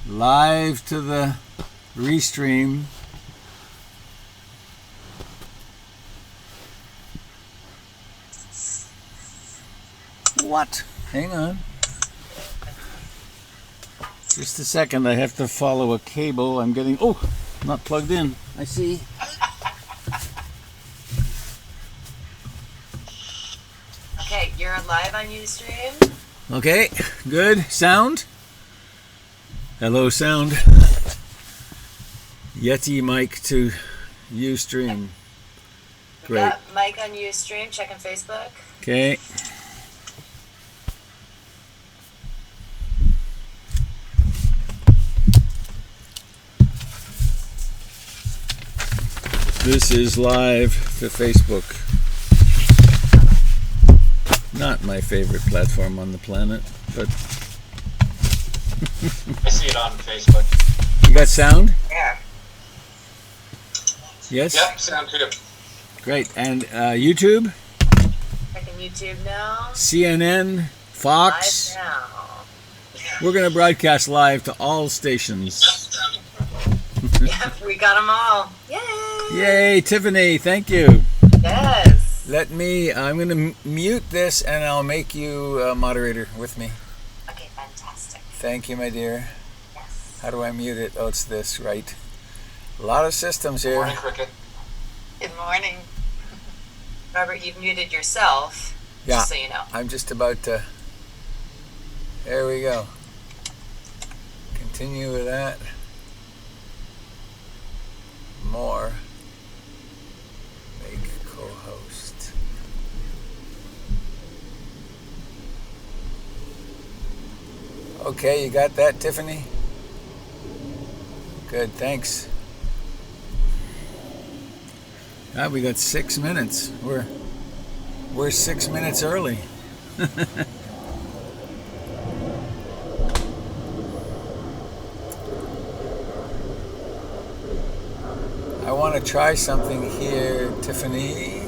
live to the restream. What? Hang on. Just a second, I have to follow a cable. I'm getting, oh, not plugged in. I see. Okay, you're live on Ustream. Okay, good. Sound? Hello, sound. Yeti mic to Ustream. Great. Yeah, mic on Ustream. Checking Facebook. Okay. This is live to Facebook. Not my favorite platform on the planet, but I see it on Facebook. You got sound? Yeah. Yes? Yep, sound good. Great. And YouTube? Checking YouTube now. CNN? Fox? Live now. We're going to broadcast live to all stations. Yep, we got them all. Yay! Yay, Tiffany, thank you. Yes. I'm going to mute this and I'll make you a moderator with me. Okay, fantastic. Thank you, my dear. Yes. How do I mute it? Oh, it's this, right? A lot of systems here. Morning, Cricket. Good morning. Robert, you've muted yourself. Yeah. Just so you know. I'm just about to. There we go. Continue with that. More. Make co-host. Okay, you got that, Tiffany? Good, thanks. We got 6 minutes. We're 6 minutes early. I want to try something here, Tiffany.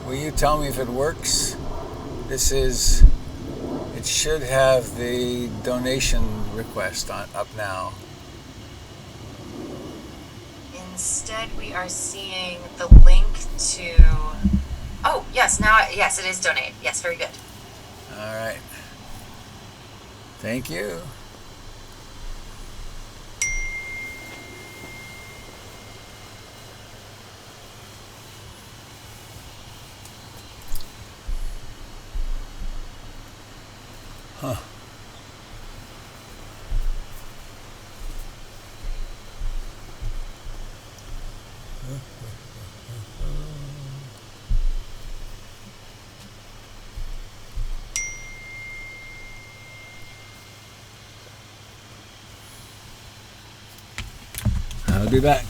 Will you tell me if it works? It should have the donation request up now. Instead, we are seeing the link to. Oh, yes, yes, it is donate. Yes, very good. All right. Thank you. Huh. I'll be back.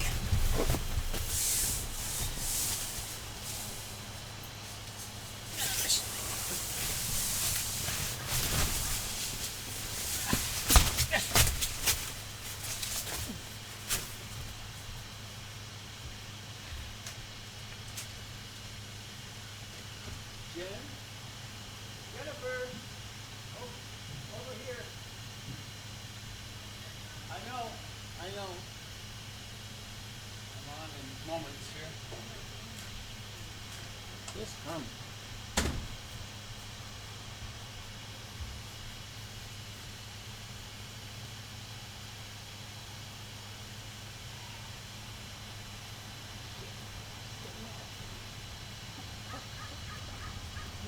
Jennifer, over here. I know. I'm on in moments here. Just come.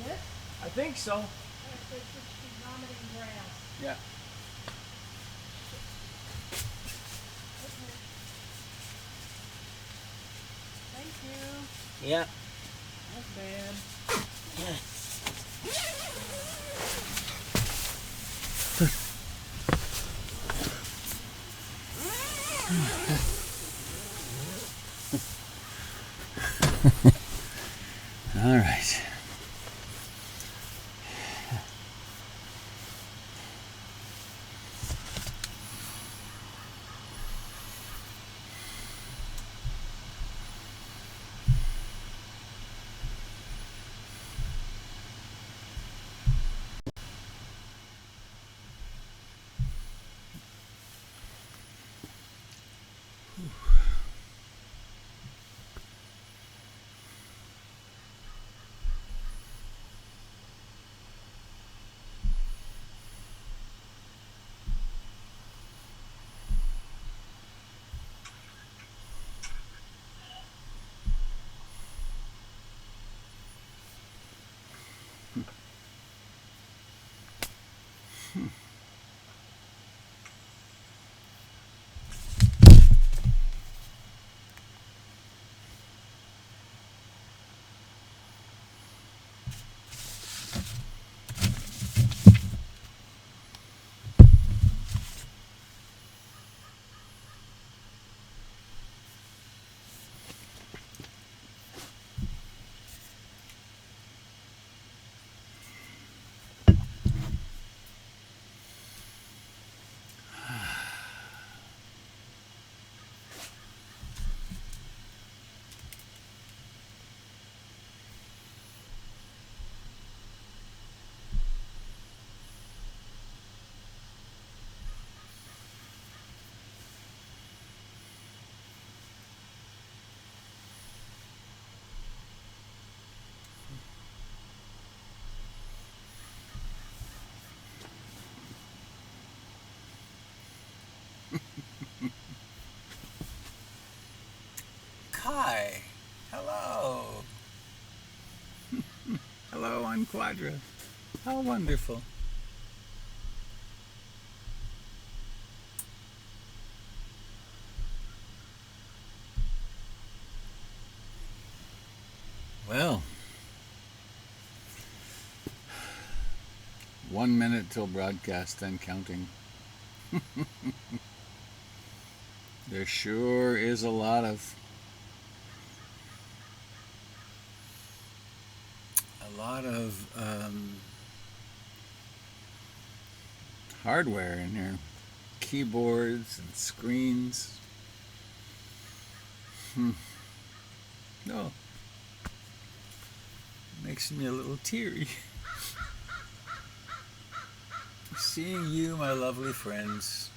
Yes? I think so. She's vomiting grass. Yeah. Okay. Thank you. Yeah. That's bad. All right. Quadra. How wonderful. Well, 1 minute till broadcast and counting. There sure is a lot of hardware in here, keyboards and screens. Oh, makes me a little teary. Seeing you, my lovely friends.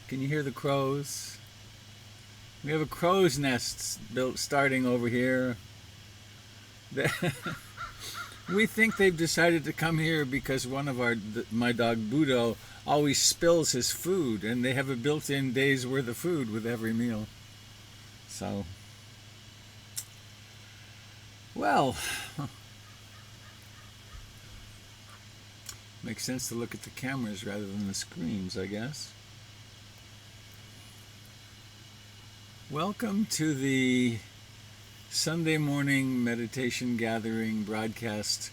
Can you hear the crows? We have a crow's nest starting over here. We think they've decided to come here because one of my dog Budo always spills his food, and they have a built-in day's worth of food with every meal. So, well, makes sense to look at the cameras rather than the screens, I guess. Welcome to the Sunday morning meditation gathering broadcast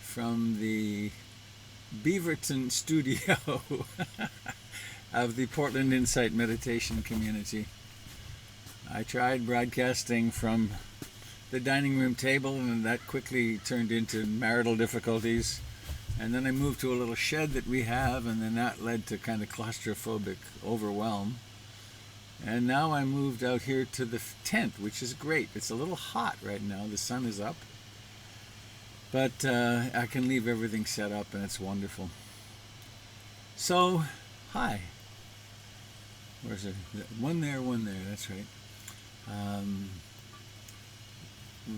from the Beaverton studio of the Portland Insight Meditation Community. I tried broadcasting from the dining room table, and that quickly turned into marital difficulties. And then I moved to a little shed that we have, and then that led to kind of claustrophobic overwhelm. And now I moved out here to the tent, which is great. It's a little hot right now. The sun is up. But I can leave everything set up, and it's wonderful. So, hi. Where's it? One there, that's right.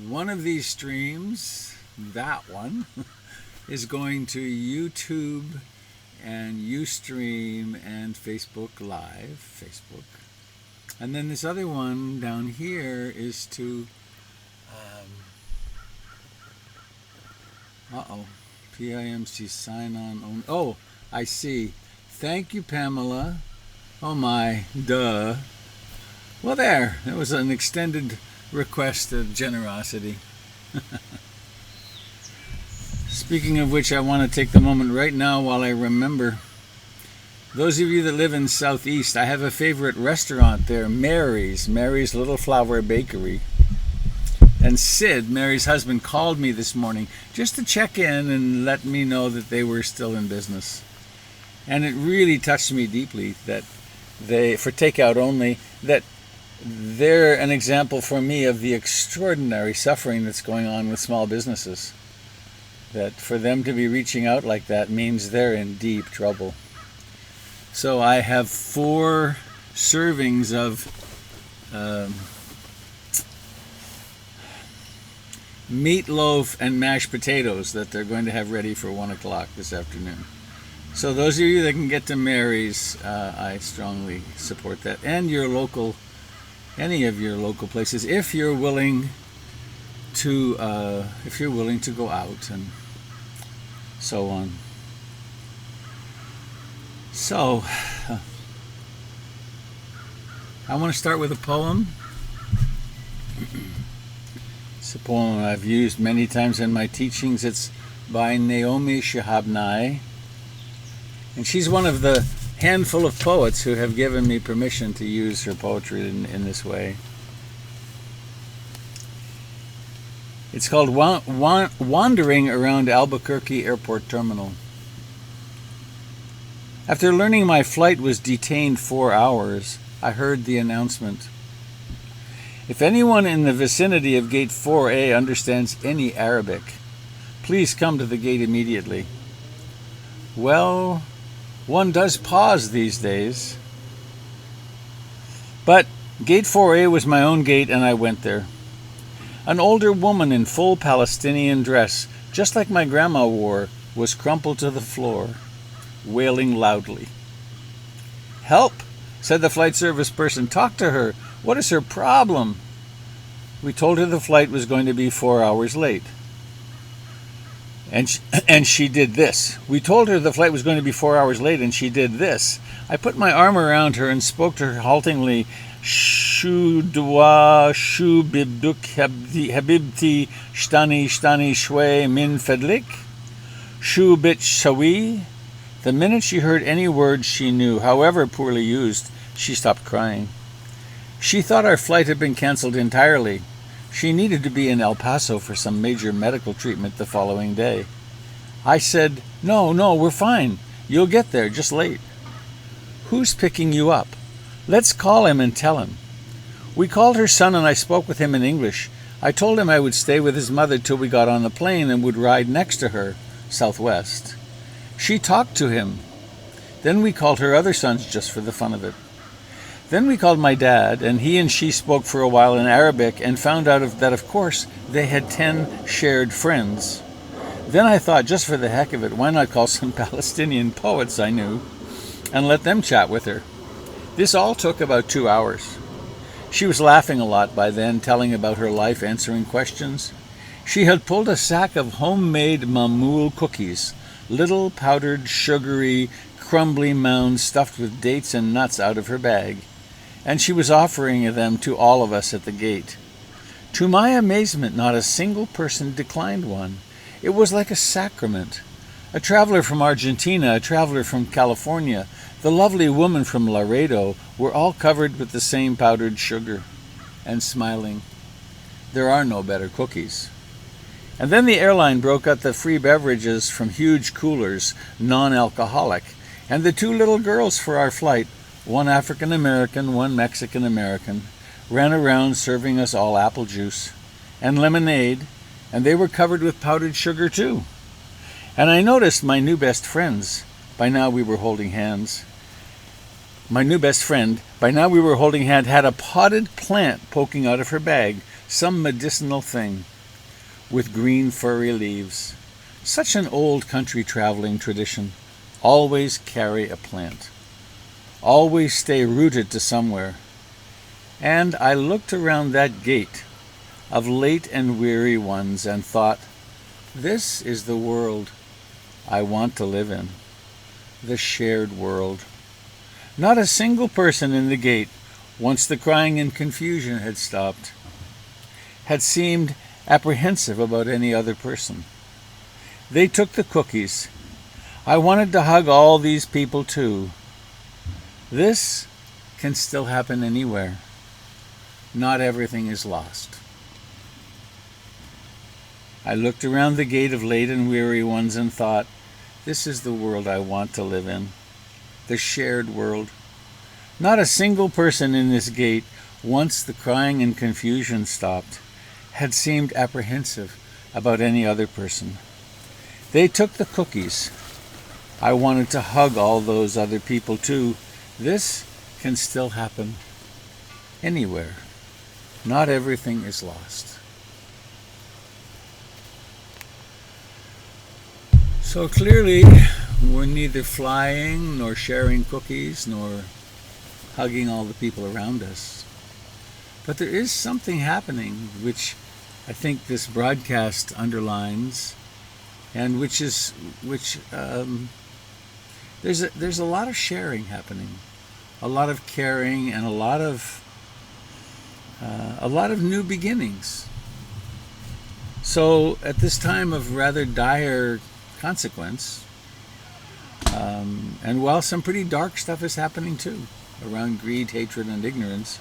One of these streams, that one, is going to YouTube and Ustream and Facebook Live, Facebook. And then this other one down here is to, PIMC sign on. Oh, I see. Thank you, Pamela. Oh my, duh. Well, there. That was an extended request of generosity. Speaking of which, I want to take the moment right now while I remember. Those of you that live in Southeast, I have a favorite restaurant there, Mary's Little Flower Bakery. And Sid, Mary's husband, called me this morning just to check in and let me know that they were still in business. And it really touched me deeply that they, for takeout only, that they're an example for me of the extraordinary suffering that's going on with small businesses. That for them to be reaching out like that means they're in deep trouble. So I have 4 servings of meatloaf and mashed potatoes that they're going to have ready for 1 o'clock this afternoon. So those of you that can get to Mary's, I strongly support that. And your local, any of your local places, if you're willing to go out and so on. So, I want to start with a poem. It's a poem I've used many times in my teachings. It's by Naomi Shihab, and she's one of the handful of poets who have given me permission to use her poetry in this way. It's called Wandering Around Albuquerque Airport Terminal. After learning my flight was detained 4 hours, I heard the announcement. If anyone in the vicinity of Gate 4A understands any Arabic, please come to the gate immediately. Well, one does pause these days. But Gate 4A was my own gate, and I went there. An older woman in full Palestinian dress, just like my grandma wore, was crumpled to the floor, wailing loudly. "Help," said the flight service person. "Talk to her. What is her problem?" We told her the flight was going to be 4 hours late. And she did this. We told her the flight was going to be 4 hours late, and she did this. I put my arm around her and spoke to her haltingly. Shu dwa shu bibduk habibti shtani shwe min fedlik. Shu bit shawi. The minute she heard any word she knew, however poorly used, she stopped crying. She thought our flight had been canceled entirely. She needed to be in El Paso for some major medical treatment the following day. I said, No, we're fine. You'll get there, just late. Who's picking you up? Let's call him and tell him. We called her son and I spoke with him in English. I told him I would stay with his mother till we got on the plane and would ride next to her, Southwest. She talked to him. Then we called her other sons just for the fun of it. Then we called my dad, and he and she spoke for a while in Arabic and found out that, of course, they had 10 shared friends. Then I thought, just for the heck of it, why not call some Palestinian poets I knew and let them chat with her? This all took about 2 hours. She was laughing a lot by then, telling about her life, answering questions. She had pulled a sack of homemade mamoul cookies, little powdered, sugary, crumbly mounds stuffed with dates and nuts out of her bag, and she was offering them to all of us at the gate. To my amazement, not a single person declined one. It was like a sacrament. A traveler from Argentina, a traveler from California, the lovely woman from Laredo were all covered with the same powdered sugar and smiling. There are no better cookies. And then the airline broke out the free beverages from huge coolers, non-alcoholic, and the 2 little girls for our flight, one African American, one Mexican American, ran around serving us all apple juice and lemonade, and they were covered with powdered sugar too. And I noticed my new best friends. By now we were holding hands. My new best friend, by now we were holding hands, had a potted plant poking out of her bag, some medicinal thing, with green furry leaves. Such an old country traveling tradition. Always carry a plant. Always stay rooted to somewhere. And I looked around that gate of late and weary ones and thought, this is the world I want to live in. The shared world. Not a single person in the gate, once the crying and confusion had stopped, had seemed apprehensive about any other person. They took the cookies. I wanted to hug all these people too. This can still happen anywhere. Not everything is lost. I looked around the gate of late and weary ones and thought, this is the world I want to live in. The shared world. Not a single person in this gate, once the crying and confusion stopped, had seemed apprehensive about any other person. They took the cookies. I wanted to hug all those other people too. This can still happen anywhere. Not everything is lost. So clearly, we're neither flying, nor sharing cookies, nor hugging all the people around us. But there is something happening which I think this broadcast underlines, and there's a lot of sharing happening, a lot of caring, and a lot of new beginnings. So at this time of rather dire consequence, and while some pretty dark stuff is happening too, around greed, hatred, and ignorance,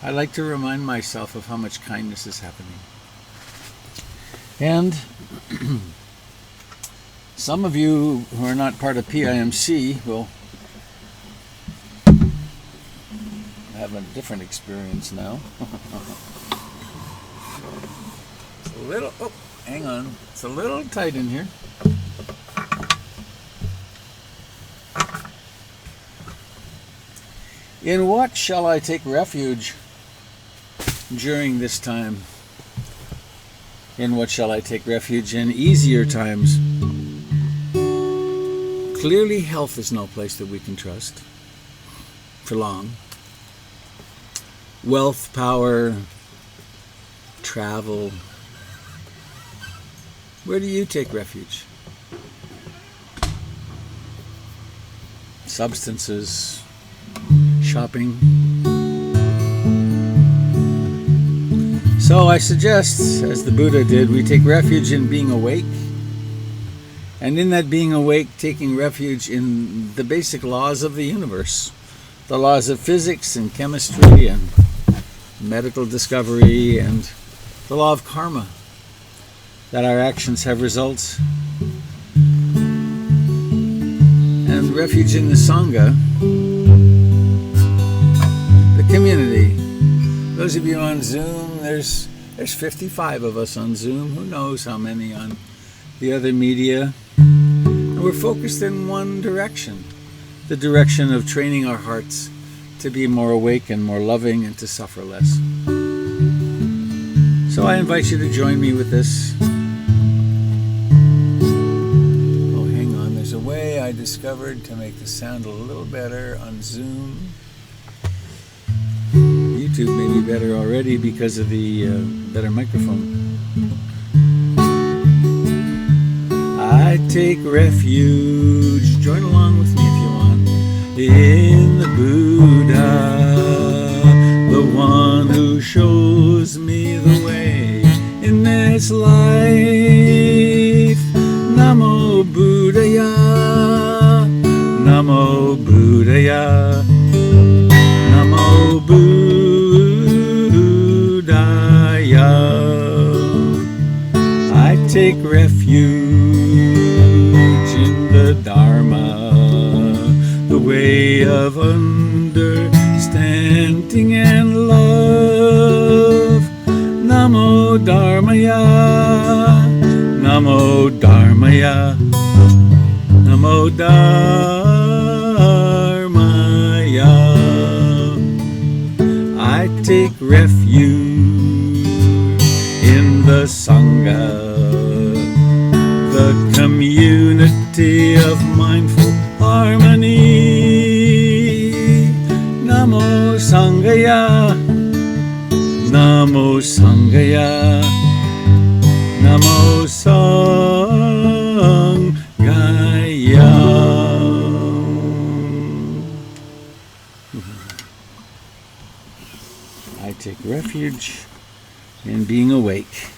I like to remind myself of how much kindness is happening. And some of you who are not part of PIMC will have a different experience now. It's a little, hang on, it's a little tight in here. In what shall I take refuge during this time? In what shall I take refuge in easier times? Clearly, health is no place that we can trust for long. Wealth, power, travel, Where do you take refuge? Substances, shopping. So I suggest, as the Buddha did, we take refuge in being awake. And in that being awake, taking refuge in the basic laws of the universe. The laws of physics and chemistry and medical discovery and the law of karma. That our actions have results. And refuge in the Sangha, the community. Those of you on Zoom, there's 55 of us on Zoom. Who knows how many on the other media. And we're focused in one direction. The direction of training our hearts to be more awake and more loving and to suffer less. So I invite you to join me with this. Oh, hang on. There's a way I discovered to make the sound a little better on Zoom. YouTube may be better already because of the better microphone. I take refuge, join along with me if you want, in the Buddha, the one who shows me the way in this life. Namo Buddhaya, Namo Buddhaya, Namo Buddhaya. I take refuge in the Dharma, the way of understanding and love. Namo Dharmaya, Namo Dharmaya, Namo Dharmaya. I take refuge in the Sangha, the community of mindful harmony. Namo Sanghaya, Namo Sanghaya, Namo Sanghaya. I take refuge in being awake,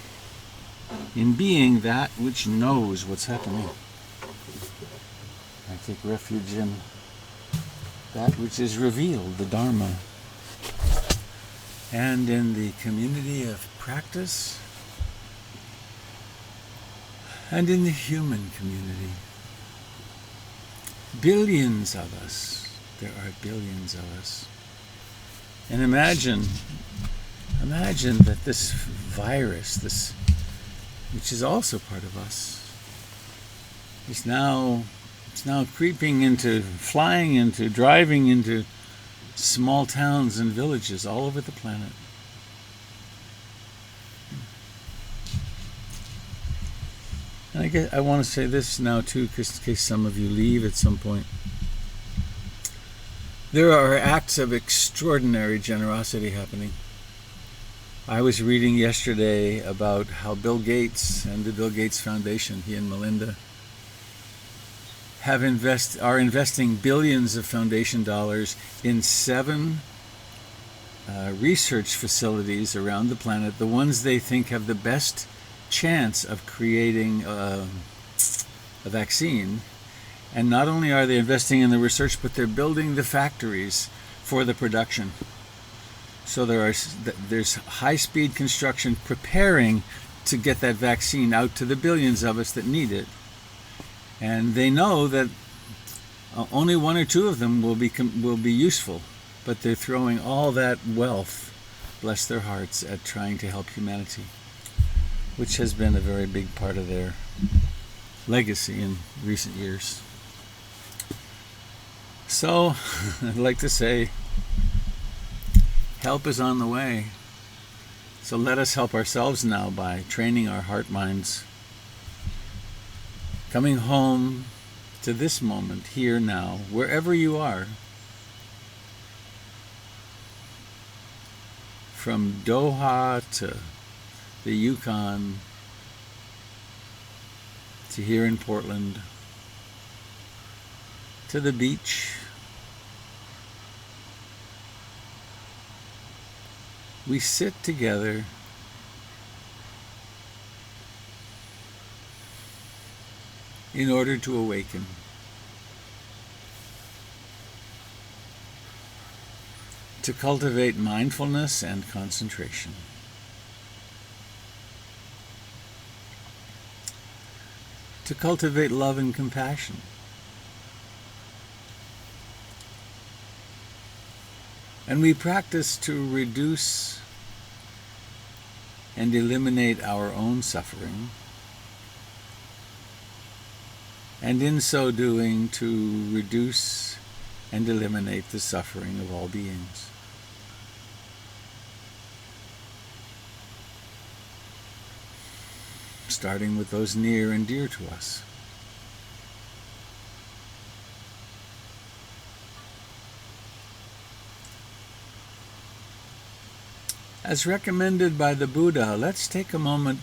in being that which knows what's happening. I take refuge in that which is revealed, the Dharma, and in the community of practice, and in the human community. Billions of us. There are billions of us. And imagine that this virus, this, which is also part of us, is now creeping into, flying into, driving into small towns and villages all over the planet. And I want to say this now too, in case some of you leave at some point. There are acts of extraordinary generosity happening. I was reading yesterday about how Bill Gates and the Bill Gates Foundation, he and Melinda, are investing billions of foundation dollars in 7 research facilities around the planet, the ones they think have the best chance of creating a vaccine. And not only are they investing in the research, but they're building the factories for the production. So there's high-speed construction preparing to get that vaccine out to the billions of us that need it. And they know that only 1 or 2 of them will be useful, but they're throwing all that wealth, bless their hearts, at trying to help humanity, which has been a very big part of their legacy in recent years. So, I'd like to say, help is on the way. So let us help ourselves now by training our heart minds, coming home to this moment, here now, wherever you are, from Doha to the Yukon, to here in Portland, to the beach. We sit together in order to awaken. To cultivate mindfulness and concentration. To cultivate love and compassion. And we practice to reduce and eliminate our own suffering, and in so doing to reduce and eliminate the suffering of all beings. Starting with those near and dear to us. As recommended by the Buddha, let's take a moment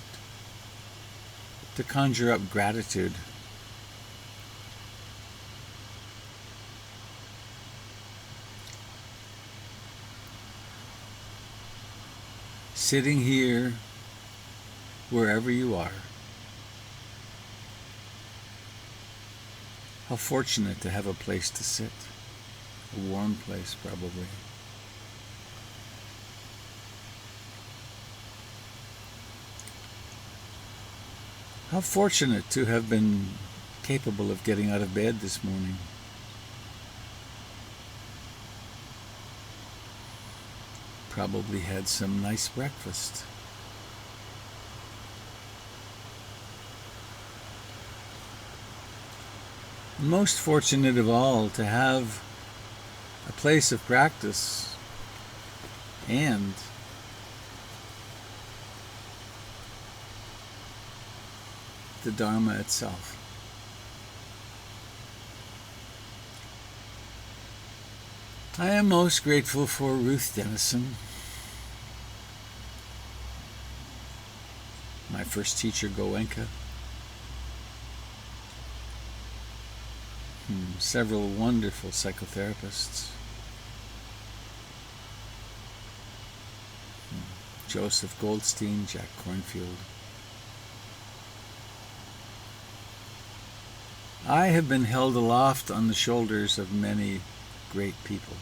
to conjure up gratitude. Sitting here, wherever you are. How fortunate to have a place to sit. A warm place, probably. How fortunate to have been capable of getting out of bed this morning. Probably had some nice breakfast. Most fortunate of all to have a place of practice and the Dharma itself. I am most grateful for Ruth Dennison, my first teacher, Goenka, several wonderful psychotherapists, Joseph Goldstein, Jack Kornfield. I have been held aloft on the shoulders of many great people.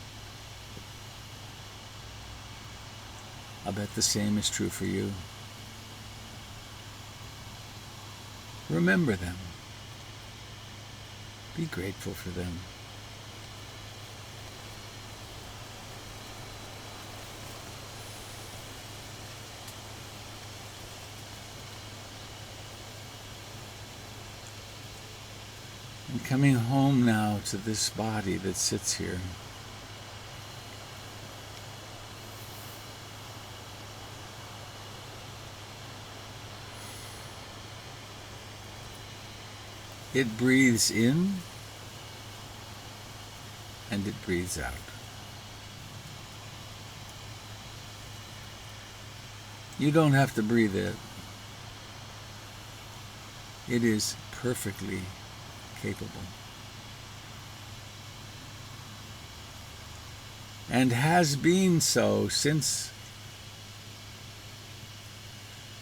I bet the same is true for you. Remember them. Be grateful for them. And coming home now to this body that sits here. It breathes in and it breathes out. You don't have to breathe it. It is perfectly capable. And has been so since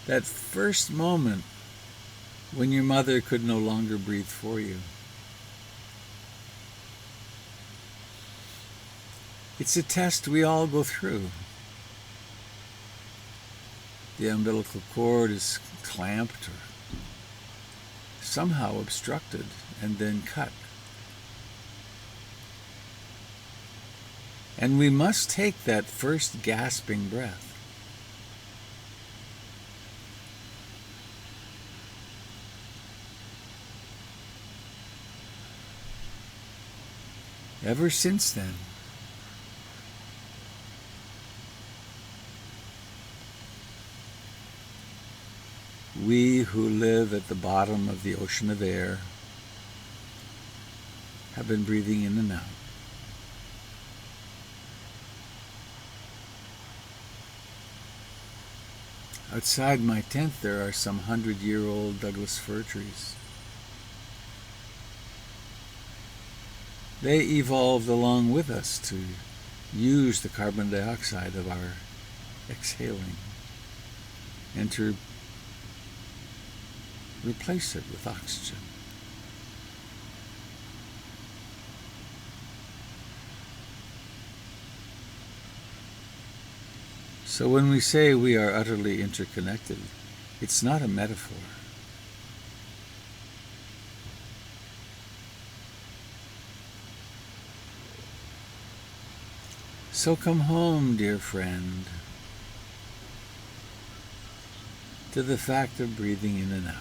that first moment when your mother could no longer breathe for you. It's a test we all go through. The umbilical cord is clamped or somehow obstructed and then cut. And we must take that first gasping breath. Ever since then, we who live at the bottom of the ocean of air have been breathing in and out. Outside my tent there are some 100-year-old Douglas fir trees. they evolved along with us to use the carbon dioxide of our exhaling and to replace it with oxygen. So when we say we are utterly interconnected, it's not a metaphor. So come home, dear friend, to the fact of breathing in and out.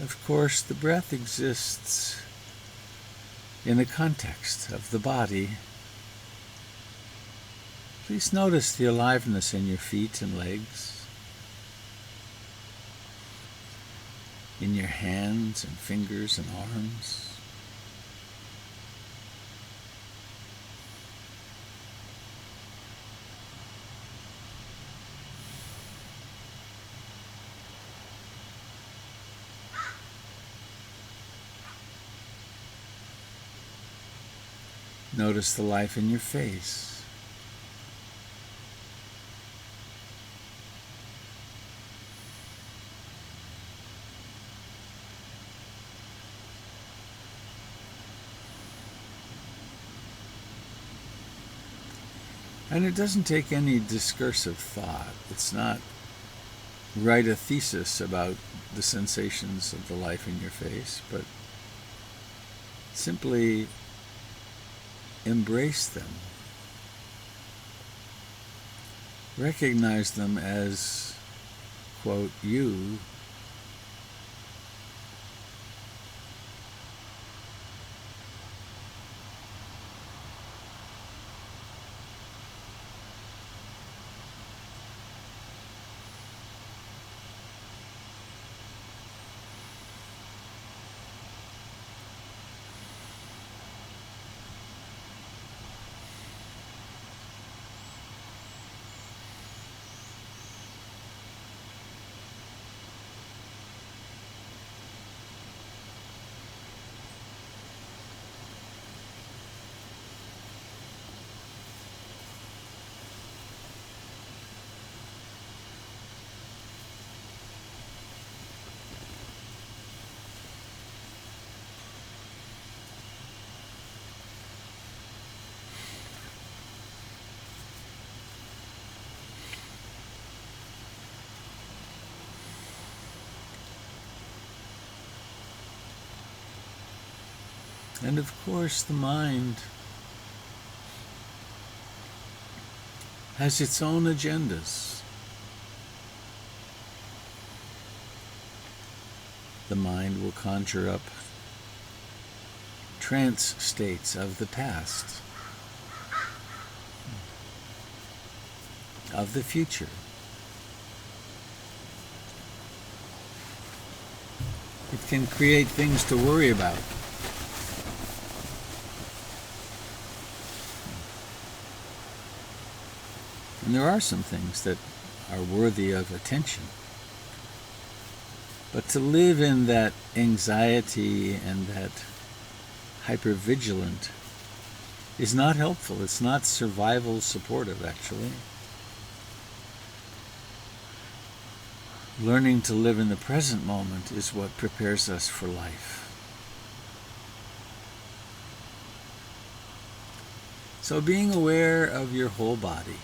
Of course, the breath exists in the context of the body. Please notice the aliveness in your feet and legs, in your hands and fingers and arms. Notice the life in your face. And it doesn't take any discursive thought. It's not write a thesis about the sensations of the life in your face, but simply embrace them. Recognize them as, quote, you. And of course, the mind has its own agendas. The mind will conjure up trance states of the past, of the future. It can create things to worry about. And there are some things that are worthy of attention. But to live in that anxiety and that hypervigilant is not helpful. It's not survival supportive, actually. Learning to live in the present moment is what prepares us for life. So being aware of your whole body.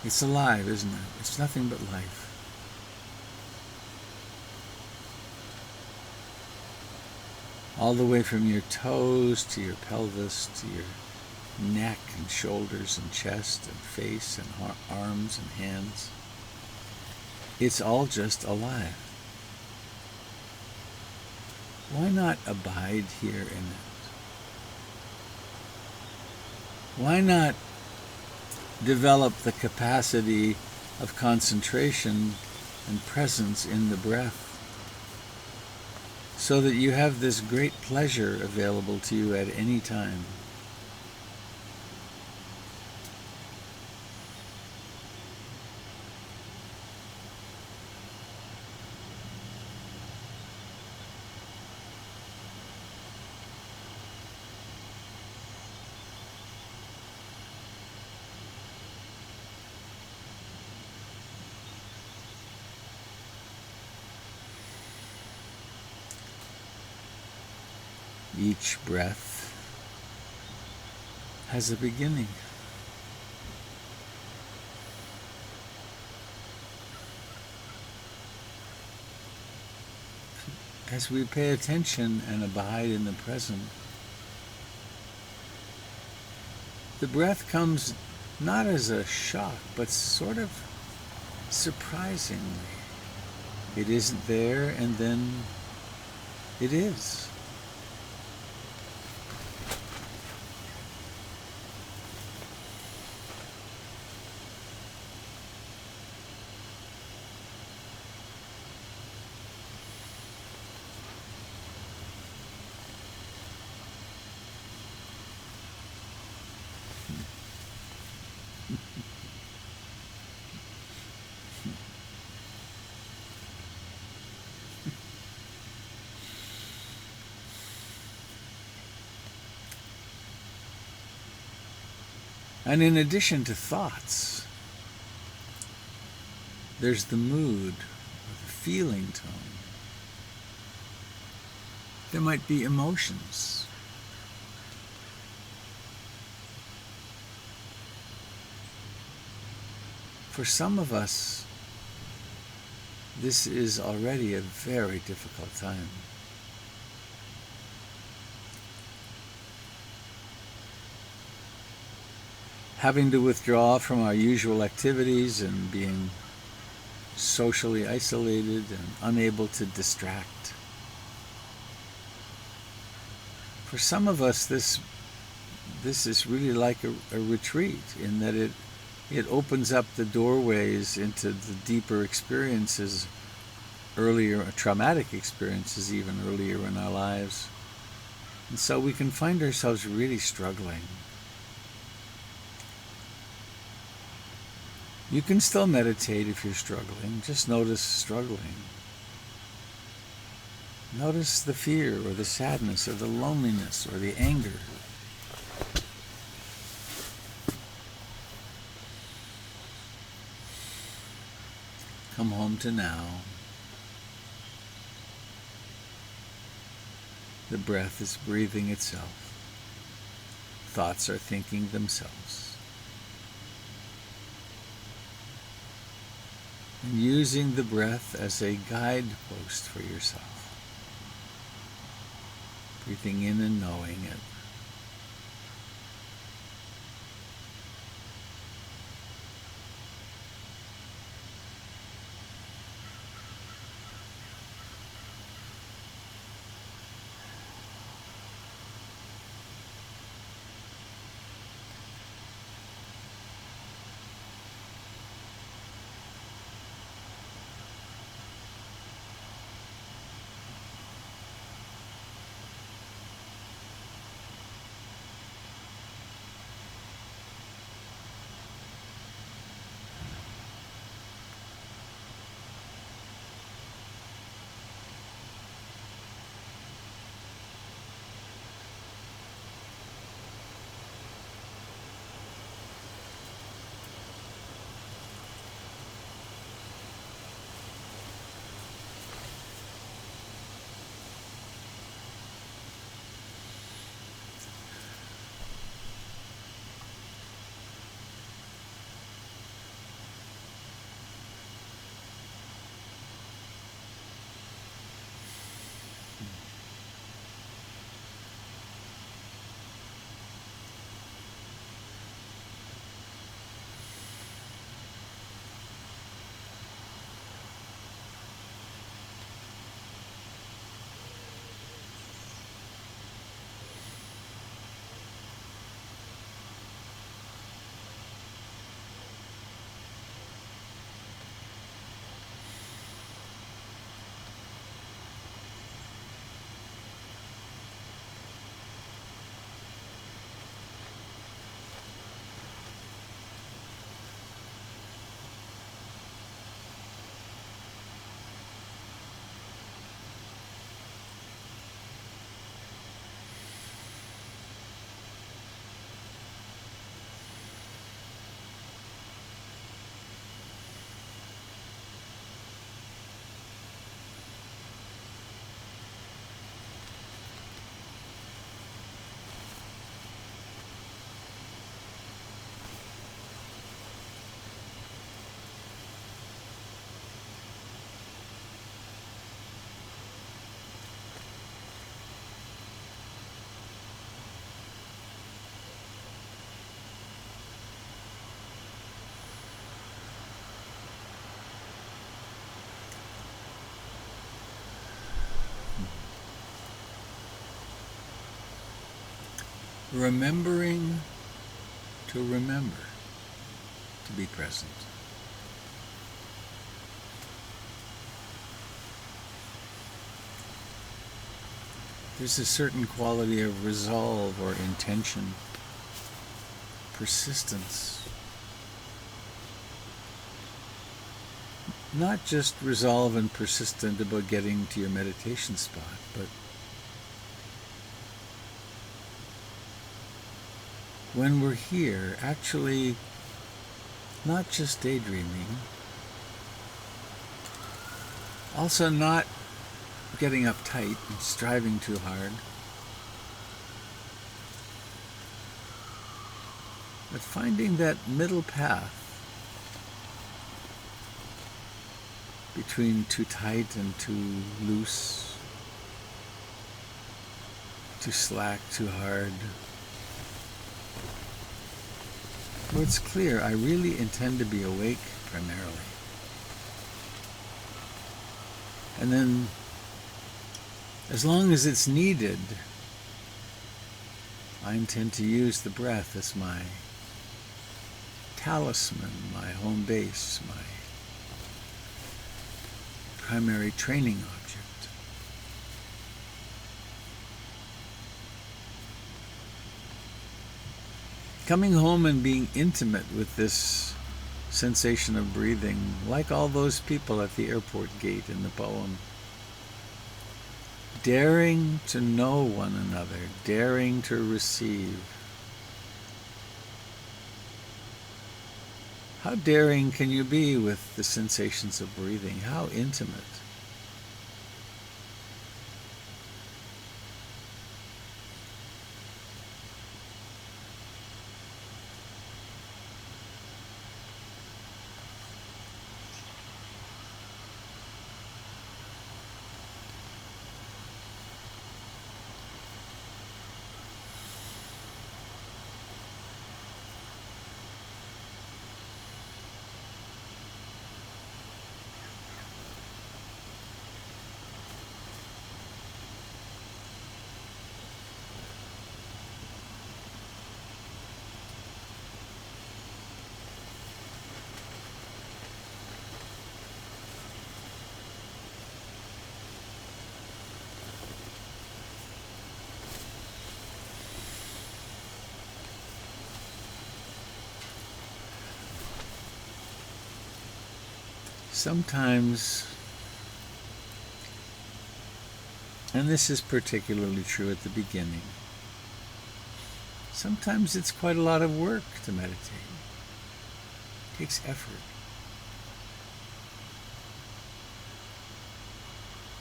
It's alive, isn't it? It's nothing but life. All the way from your toes to your pelvis to your neck and shoulders and chest and face and arms and hands. It's all just alive. Why not abide here in it? Why not develop the capacity of concentration and presence in the breath so that you have this great pleasure available to you at any time? Each breath has a beginning. As we pay attention and abide in the present, the breath comes not as a shock, but sort of surprisingly. It isn't there, and then it is. And in addition to thoughts, there's the mood, or the feeling tone. There might be emotions. For some of us, this is already a very difficult time. Having to withdraw from our usual activities and being socially isolated and unable to distract. For some of us, this is really like a retreat in that it opens up the doorways into the deeper experiences, earlier traumatic experiences even earlier in our lives. And so we can find ourselves really struggling. You can still meditate if you're struggling. Just notice struggling. Notice the fear or the sadness or the loneliness or the anger. Come home to now. The breath is breathing itself. Thoughts are thinking themselves. And using the breath as a guidepost for yourself. Breathing in and knowing it. remembering to remember to be present. There's a certain quality of resolve or intention, persistence. Not just resolve and persistent about getting to your meditation spot, but when we're here, actually not just daydreaming, also not getting uptight and striving too hard, but finding that middle path between too tight and too loose, too slack, too hard, where it's clear I really intend to be awake primarily. And then, as long as it's needed, I intend to use the breath as my talisman, my home base, my primary training object. Coming home and being intimate with this sensation of breathing, like all those people at the airport gate in the poem. Daring to know one another, daring to receive. How daring can you be with the sensations of breathing? How intimate? Sometimes, and this is particularly true at the beginning, sometimes it's quite a lot of work to meditate. It takes effort.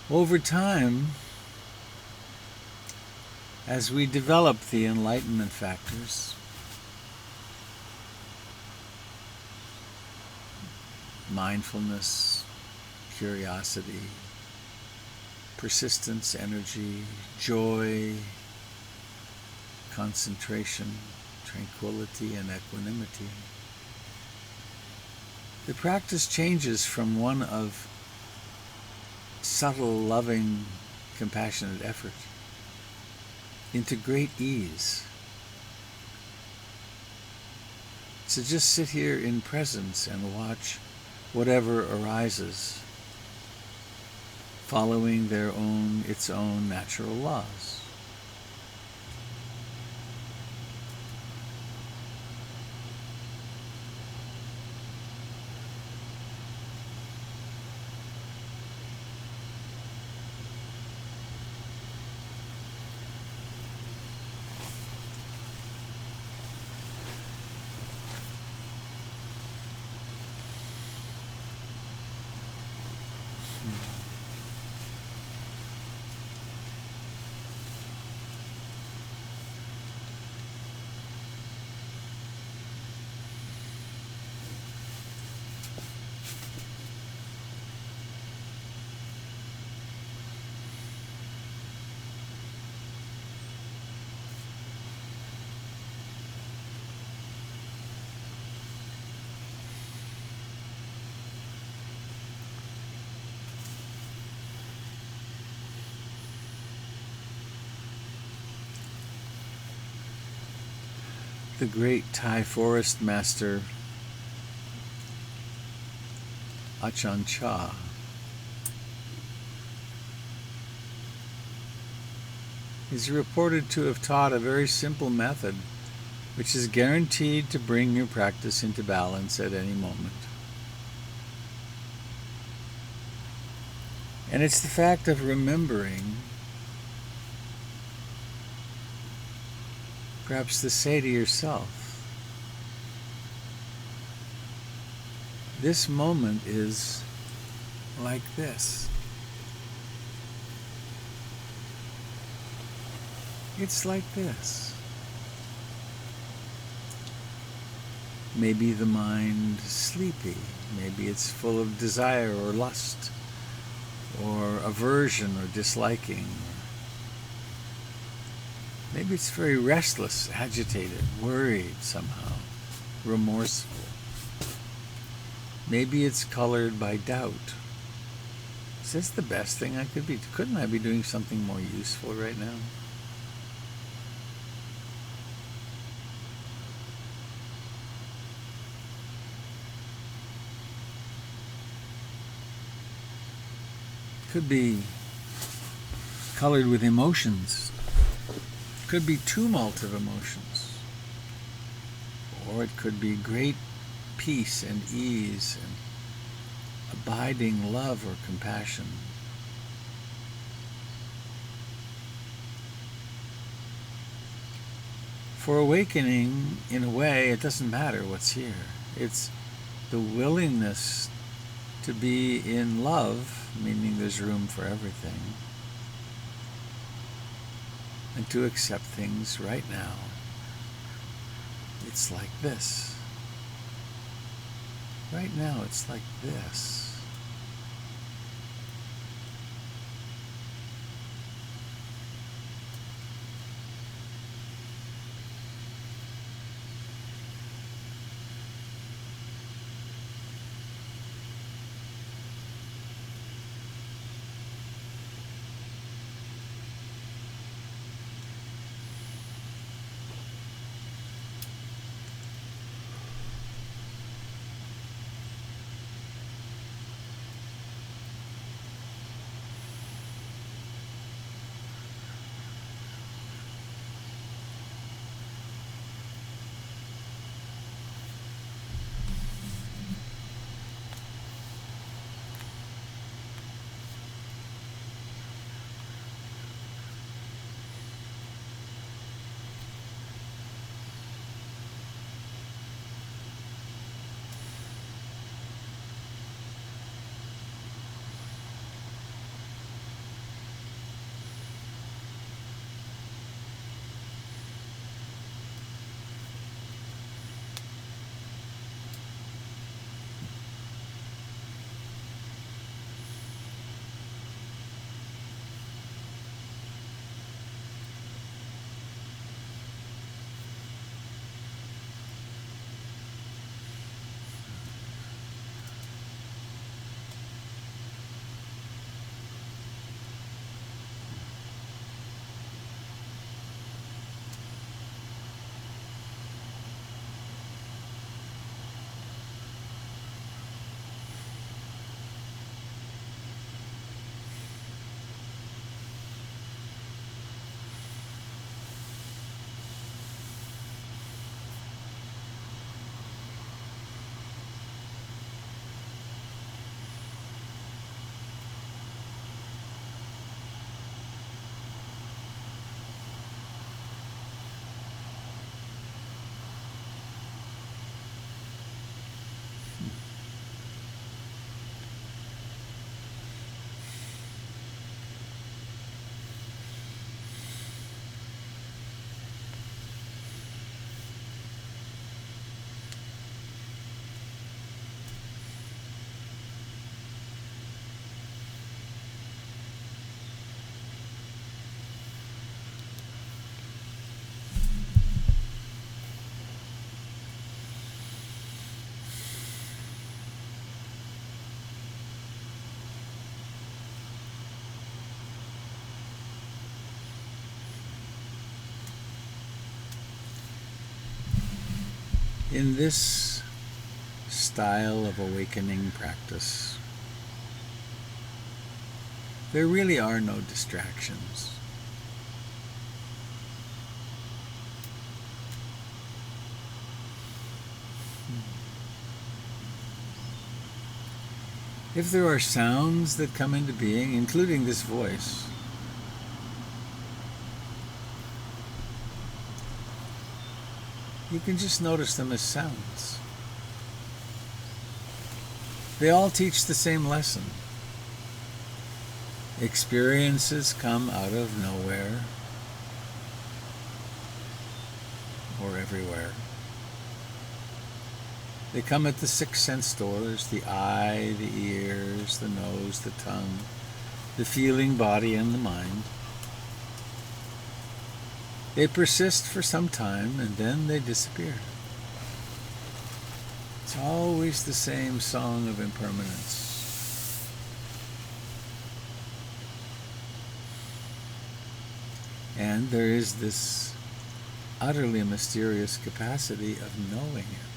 Over time, as we develop the enlightenment factors, mindfulness, curiosity, persistence, energy, joy, concentration, tranquility, and equanimity. The practice changes from one of subtle, loving, compassionate effort into great ease. So just sit here in presence and watch whatever arises, following its own natural laws. the great Thai forest master Ajahn Chah. He's reported to have taught a very simple method which is guaranteed to bring your practice into balance at any moment. And it's the fact of remembering, perhaps to say to yourself, this moment is like this. It's like this. Maybe the mind is sleepy. Maybe it's full of desire or lust or aversion or disliking. Maybe it's very restless, agitated, worried somehow, remorseful. Maybe it's colored by doubt. Is this the best thing I could be? Couldn't I be doing something more useful right now? Could be colored with emotions. Could be tumult of emotions. Or it could be great peace and ease and abiding love or compassion. For awakening, in a way, it doesn't matter what's here. It's the willingness to be in love, meaning there's room for everything, and to accept things right now. It's like this. Right now, it's like this. In this style of awakening practice, there really are no distractions. If there are sounds that come into being, including this voice, you can just notice them as sounds. They all teach the same lesson. Experiences come out of nowhere or everywhere. They come at the 6 sense doors: the eye, the ears, the nose, the tongue, the feeling body, and the mind. They persist for some time and then they disappear. It's always the same song of impermanence. And there is this utterly mysterious capacity of knowing it.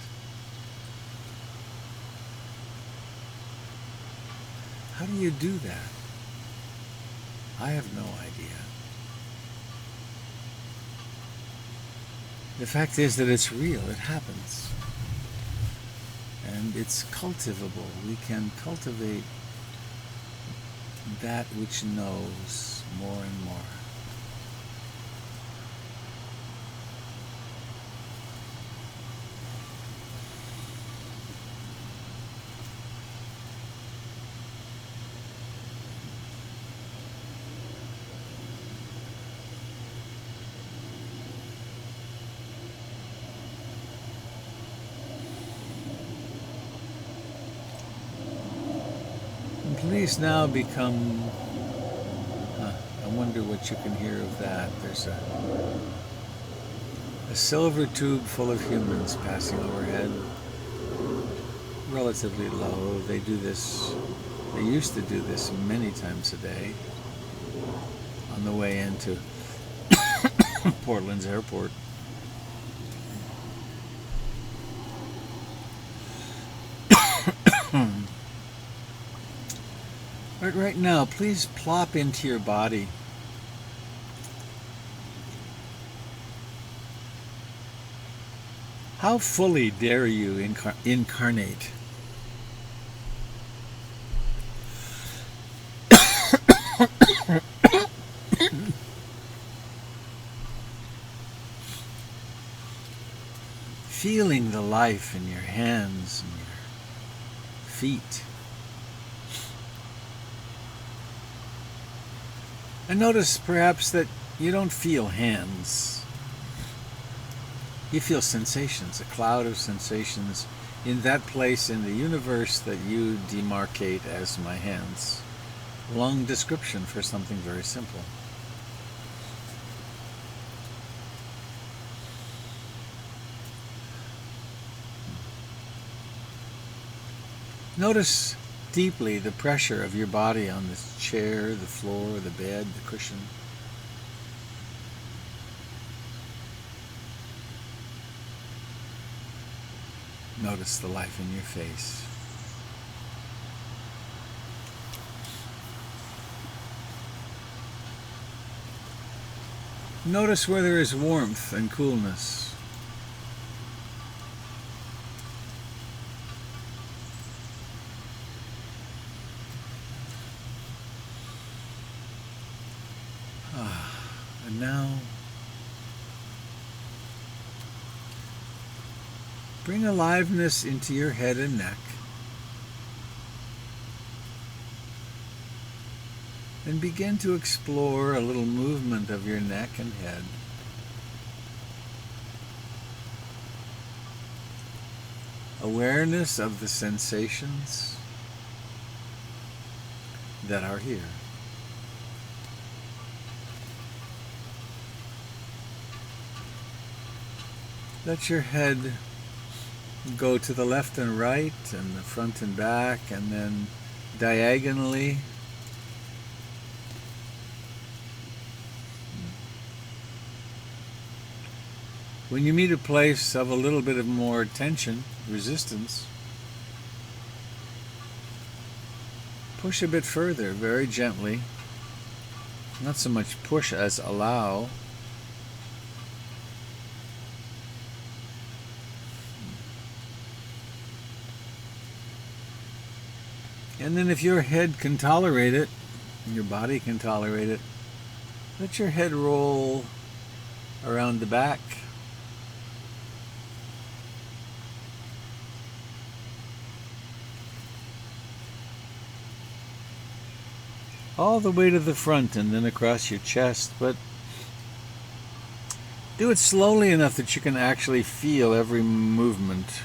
How do you do that? I have no idea. The fact is that it's real, it happens. And it's cultivable. We can cultivate that which knows more and more. Please now become, I wonder what you can hear of that. There's a silver tube full of humans passing overhead, relatively low. They used to do this many times a day on the way into Portland's airport. But right now, please plop into your body. How fully dare you incarnate? Feeling the life in your hands and your feet. And notice perhaps that you don't feel hands. You feel sensations, a cloud of sensations in that place in the universe that you demarcate as my hands. Long description for something very simple. Notice deeply the pressure of your body on the chair, the floor, the bed, the cushion. Notice the life in your face. Notice where there is warmth and coolness. And now, bring aliveness into your head and neck. And begin to explore a little movement of your neck and head. Awareness of the sensations that are here. Let your head go to the left and right and the front and back, and then diagonally. When you meet a place of a little bit of more tension, resistance, push a bit further, very gently. Not so much push as allow. And then if your head can tolerate it, your body can tolerate it, let your head roll around the back. All the way to the front and then across your chest, but do it slowly enough that you can actually feel every movement.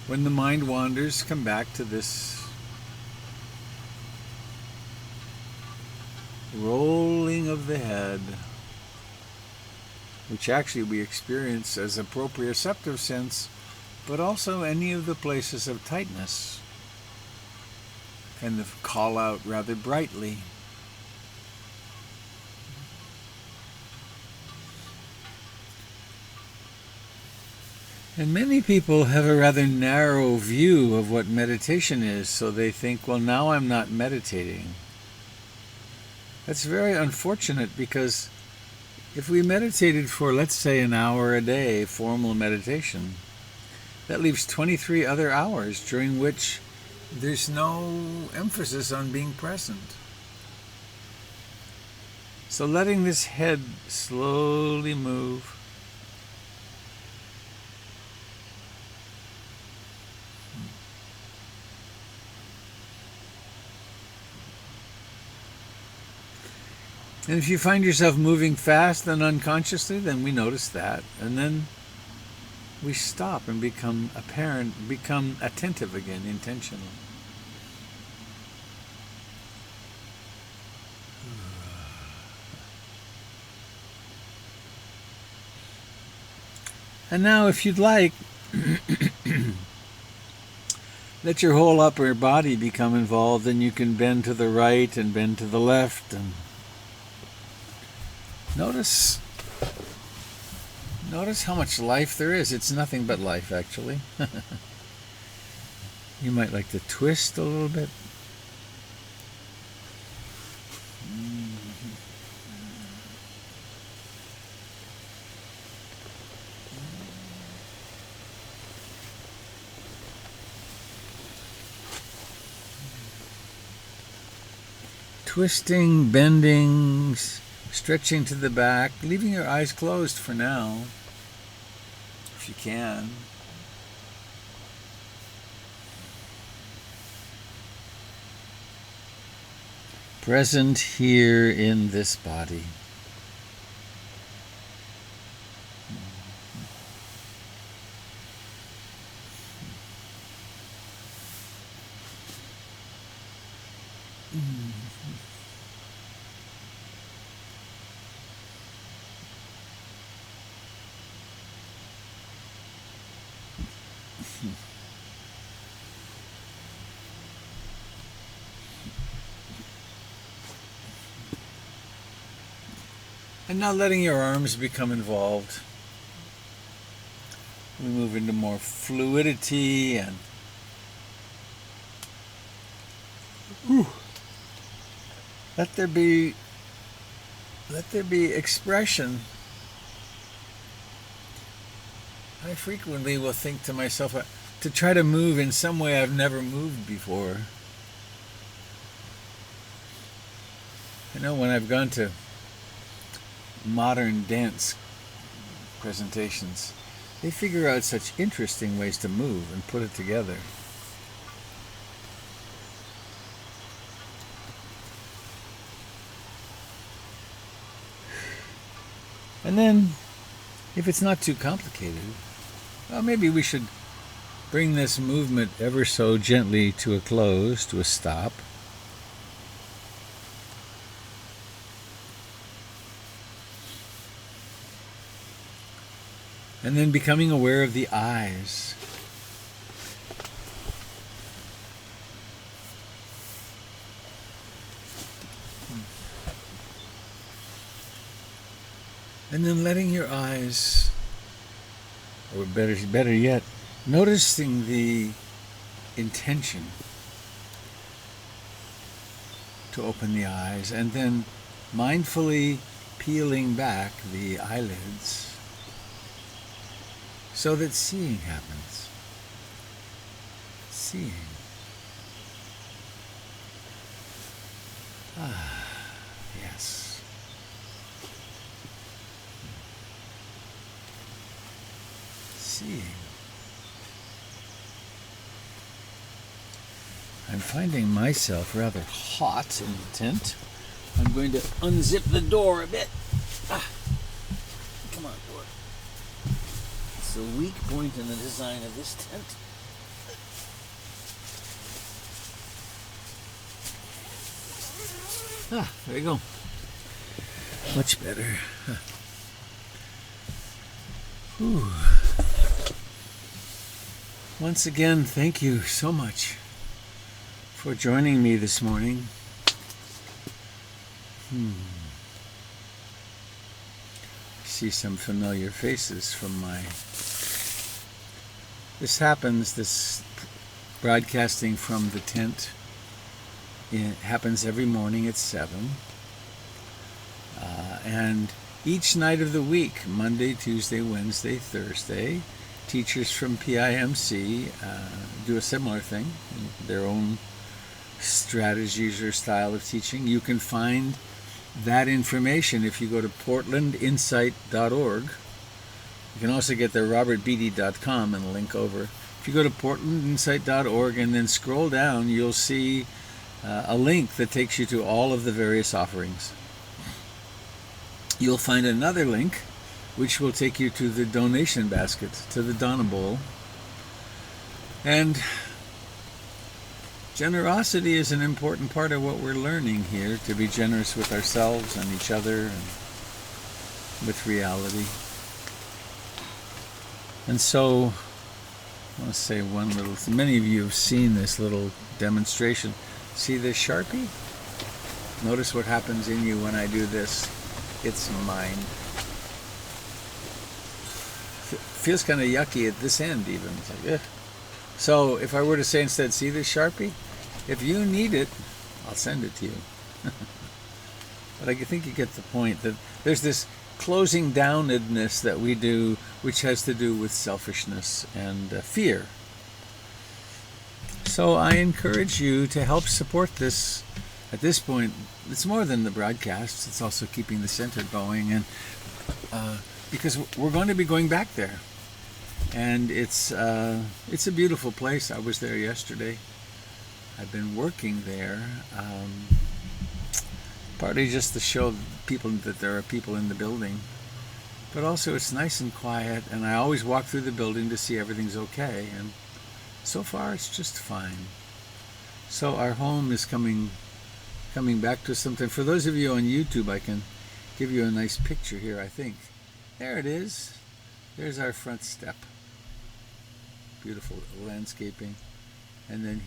When the mind wanders, come back to this rolling of the head, which actually we experience as a proprioceptive sense, but also any of the places of tightness kind of call out rather brightly. And many people have a rather narrow view of what meditation is, so they think, well, now I'm not meditating. That's very unfortunate, because if we meditated for, let's say, an hour a day, formal meditation, that leaves 23 other hours during which there's no emphasis on being present. So letting this head slowly move. And if you find yourself moving fast and unconsciously, then we notice that. And then we stop and become apparent, become attentive again, intentional. And now, if you'd like, let your whole upper body become involved, and you can bend to the right and bend to the left, and Notice how much life there is. It's nothing but life, actually. You might like to twist a little bit. Twisting, bending, stretching to the back, leaving your eyes closed for now, if you can. Present here in this body. And now letting your arms become involved. We move into more fluidity and let there be expression. I frequently will think to myself to try to move in some way I've never moved before. I know when I've gone to modern dance presentations, they figure out such interesting ways to move and put it together. And then, if it's not too complicated, well, maybe we should bring this movement ever so gently to a close, to a stop. And then becoming aware of the eyes. And then letting your eyes, or better yet, noticing the intention to open the eyes, and then mindfully peeling back the eyelids so that seeing happens. Seeing. Ah, yes. Seeing. I'm finding myself rather hot in the tent. I'm going to unzip the door a bit. Ah. Come on, door. It's a weak point in the design of this tent. Ah, there you go. Much better. Whew. Once again, thank you so much for joining me this morning. I see some familiar faces from this broadcasting from the tent. It happens every morning at 7. And each night of the week, Monday, Tuesday, Wednesday, Thursday, teachers from PIMC do a similar thing, their own strategies or style of teaching. You can find that information if you go to portlandinsight.org. You can also get there robertbeatty.com and link over. If you go to portlandinsight.org and then scroll down, you'll see a link that takes you to all of the various offerings. You'll find another link which will take you to the donation basket, to the Donna Bowl. And generosity is an important part of what we're learning here, to be generous with ourselves and each other and with reality. And so, I want to say one little thing. Many of you have seen this little demonstration. See this Sharpie? Notice what happens in you when I do this. It's mine. Feels kind of yucky at this end even. It's like, ugh. So if I were to say instead, see this Sharpie? If you need it, I'll send it to you. But I think you get the point that there's this closing downedness that we do, which has to do with selfishness and fear. So I encourage you to help support this. At this point, it's more than the broadcasts. It's also keeping the center going, and because we're going to be going back there. And it's a beautiful place. I was there yesterday. I've been working there, partly just to show people that there are people in the building, but also it's nice and quiet, and I always walk through the building to see everything's okay, and so far it's just fine. So our home is coming back to something. For those of you on YouTube, I can give you a nice picture here, I think. There it is. There's our front step. Beautiful landscaping. And then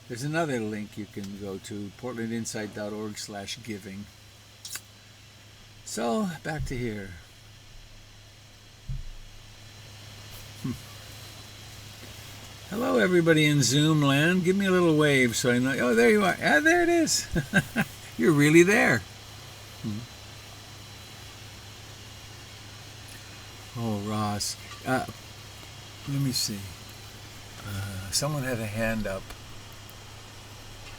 there's another link you can go to, portlandinsight.org/giving. So, back to here. Hello, everybody in Zoom land. Give me a little wave so I know. Oh, there you are. Ah, there it is. You're really there. Oh, Ross. Let me see. Someone had a hand up.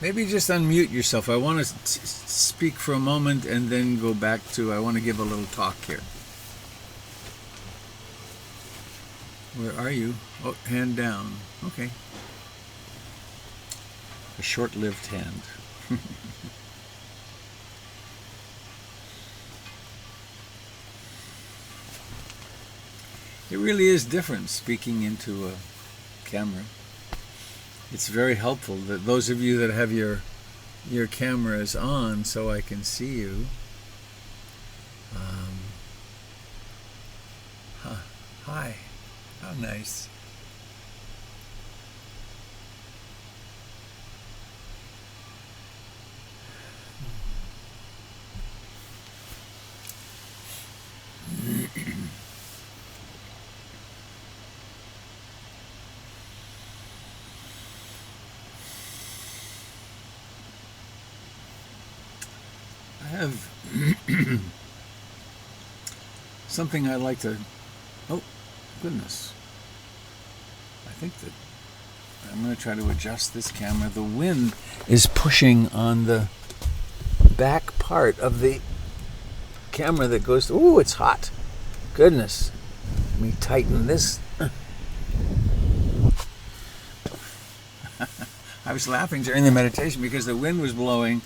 Maybe just unmute yourself. I want to speak for a moment and then go back to, I want to give a little talk here. Where are you? Oh, hand down. Okay. A short-lived hand. It really is different speaking into a camera. It's very helpful that those of you that have your cameras on so I can see you. Hi. How nice. something I'd like to. Oh, goodness. I think that I'm going to try to adjust this camera. The wind is pushing on the back part of the camera that goes to. Ooh, it's hot. Goodness. Let me tighten this. I was laughing during the meditation because the wind was blowing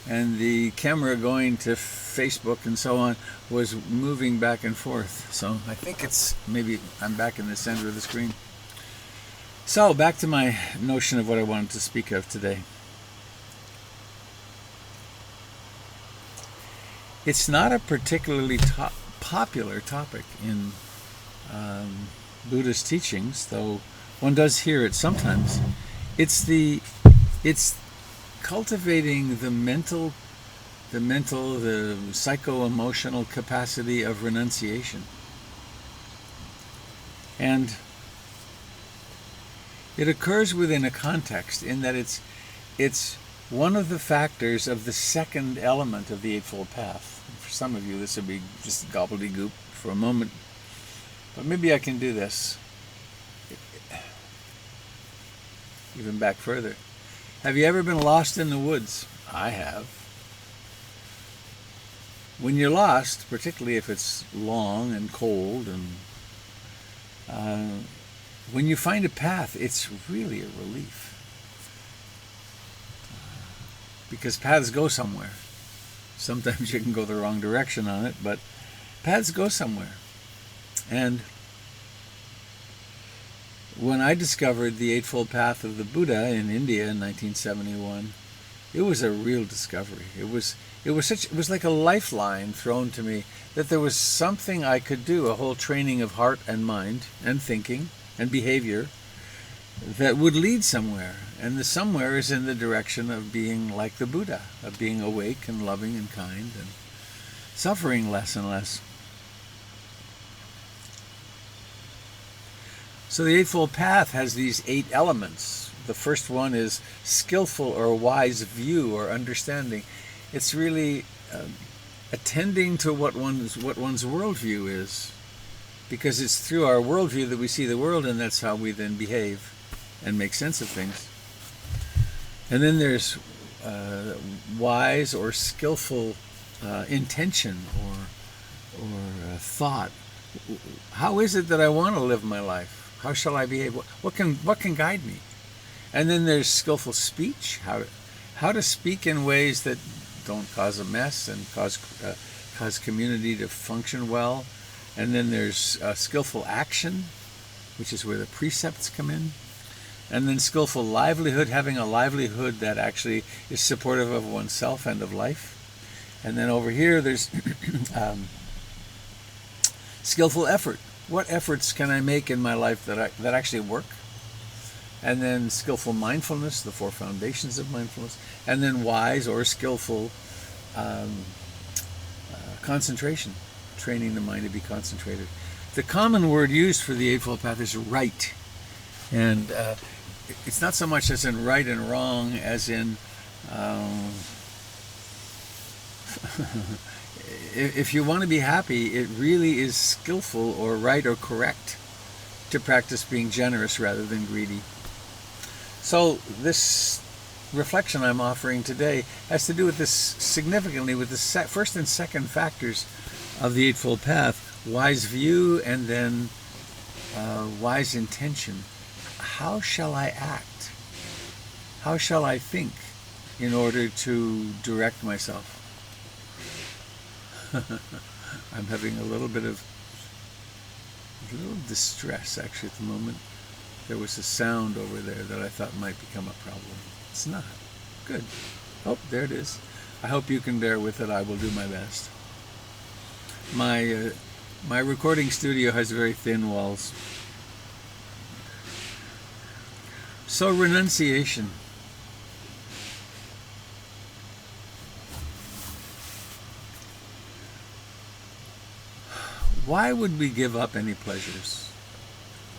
and the camera going to Facebook and so on was moving back and forth. So I think it's maybe I'm back in the center of the screen. So back to my notion of what I wanted to speak of today. It's not a particularly popular topic in Buddhist teachings, though one does hear it sometimes. It's cultivating the psycho-emotional capacity of renunciation. And it occurs within a context in that it's one of the factors of the second element of the Eightfold Path. For some of you, this would be just gobbledygook for a moment, but maybe I can do this. Even back further. Have you ever been lost in the woods? I have. When you're lost, particularly if it's long and cold, and when you find a path, it's really a relief. Because paths go somewhere. Sometimes you can go the wrong direction on it, but paths go somewhere. And when I discovered the Eightfold Path of the Buddha in India in 1971, it was a real discovery. It was like a lifeline thrown to me that there was something I could do, a whole training of heart and mind and thinking and behavior that would lead somewhere. And the somewhere is in the direction of being like the Buddha, of being awake and loving and kind and suffering less and less. So the Eightfold Path has these 8 elements. The first one is skillful or wise view or understanding. It's really attending to what one's worldview is, because it's through our worldview that we see the world, and that's how we then behave and make sense of things. And then there's wise or skillful intention or thought. How is it that I want to live my life? How shall I behave? What can guide me? And then there's skillful speech, how to speak in ways that don't cause a mess and cause community to function well. And then there's skillful action, which is where the precepts come in. And then skillful livelihood, having a livelihood that actually is supportive of oneself and of life. And then over here there's skillful effort. What efforts can I make in my life that actually work? And then skillful mindfulness, the 4 foundations of mindfulness. And then wise or skillful concentration, training the mind to be concentrated. The common word used for the Eightfold Path is right. And it's not so much as in right and wrong as in if you want to be happy, it really is skillful or right or correct to practice being generous rather than greedy. So this reflection I'm offering today has to do with this significantly with the first and second factors of the Eightfold Path: wise view and then wise intention. How shall I act? How shall I think in order to direct myself? I'm having a little distress actually at the moment. There was a sound over there that I thought might become a problem. It's not. Good. Oh, there it is. I hope you can bear with it. I will do my best. My recording studio has very thin walls. So renunciation. Why would we give up any pleasures?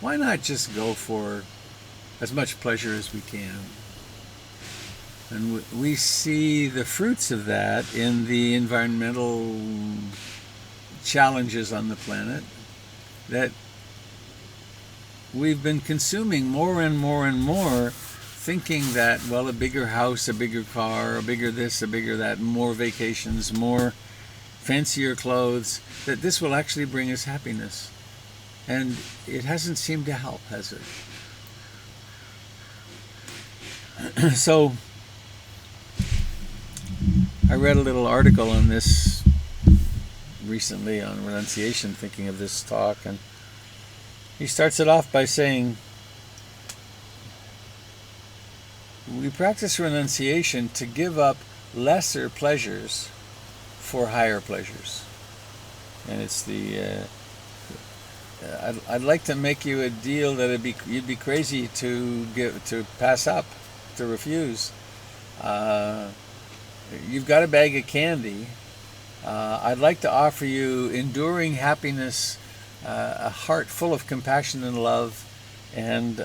Why not just go for as much pleasure as we can? And we see the fruits of that in the environmental challenges on the planet, that we've been consuming more and more and more, thinking that, well, a bigger house, a bigger car, a bigger this, a bigger that, more vacations, more fancier clothes, that this will actually bring us happiness. And it hasn't seemed to help, has it? So I read a little article on this recently on renunciation, thinking of this talk, and he starts it off by saying, we practice renunciation to give up lesser pleasures for higher pleasures. And it's the I'd like to make you a deal that you'd be crazy to pass up, to refuse. You've got a bag of candy. I'd like to offer you enduring happiness, a heart full of compassion and love, and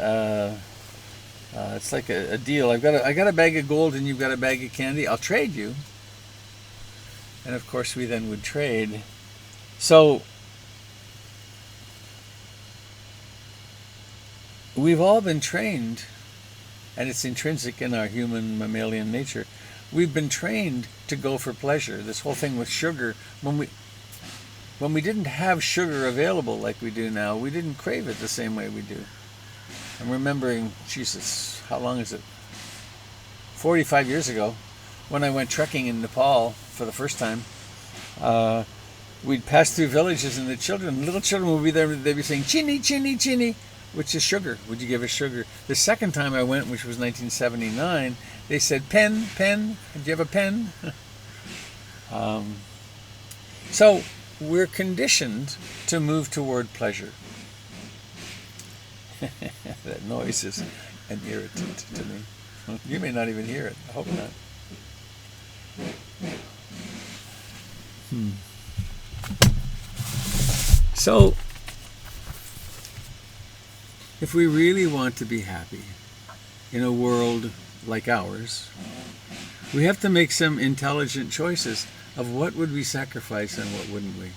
it's like a deal. I got a bag of gold and you've got a bag of candy. I'll trade you. And of course we then would trade. So we've all been trained, and it's intrinsic in our human mammalian nature. We've been trained to go for pleasure. This whole thing with sugar, when we didn't have sugar available like we do now, we didn't crave it the same way we do. I'm remembering, Jesus, how long is it? 45 years ago, when I went trekking in Nepal for the first time. We'd pass through villages, and little children would be there. They'd be saying, "Chini, chini, chini," which is sugar. Would you give us sugar? The second time I went, which was 1979, they said, "Pen, pen. Do you have a pen?" So we're conditioned to move toward pleasure. That noise is an irritant to me. You may not even hear it. I hope not. So, if we really want to be happy in a world like ours, we have to make some intelligent choices of what would we sacrifice and what wouldn't we.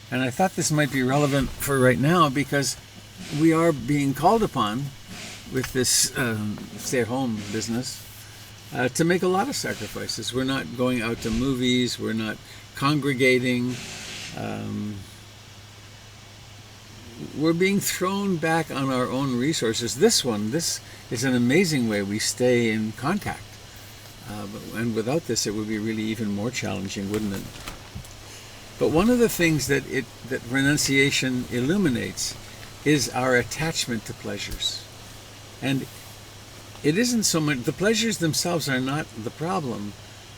And I thought this might be relevant for right now, because we are being called upon with this stay-at-home business to make a lot of sacrifices. We're not going out to movies. We're not congregating. We're being thrown back on our own resources. This is an amazing way we stay in contact. And without this, it would be really even more challenging, wouldn't it? But one of the things that renunciation illuminates is our attachment to pleasures. And it isn't so much, the pleasures themselves are not the problem.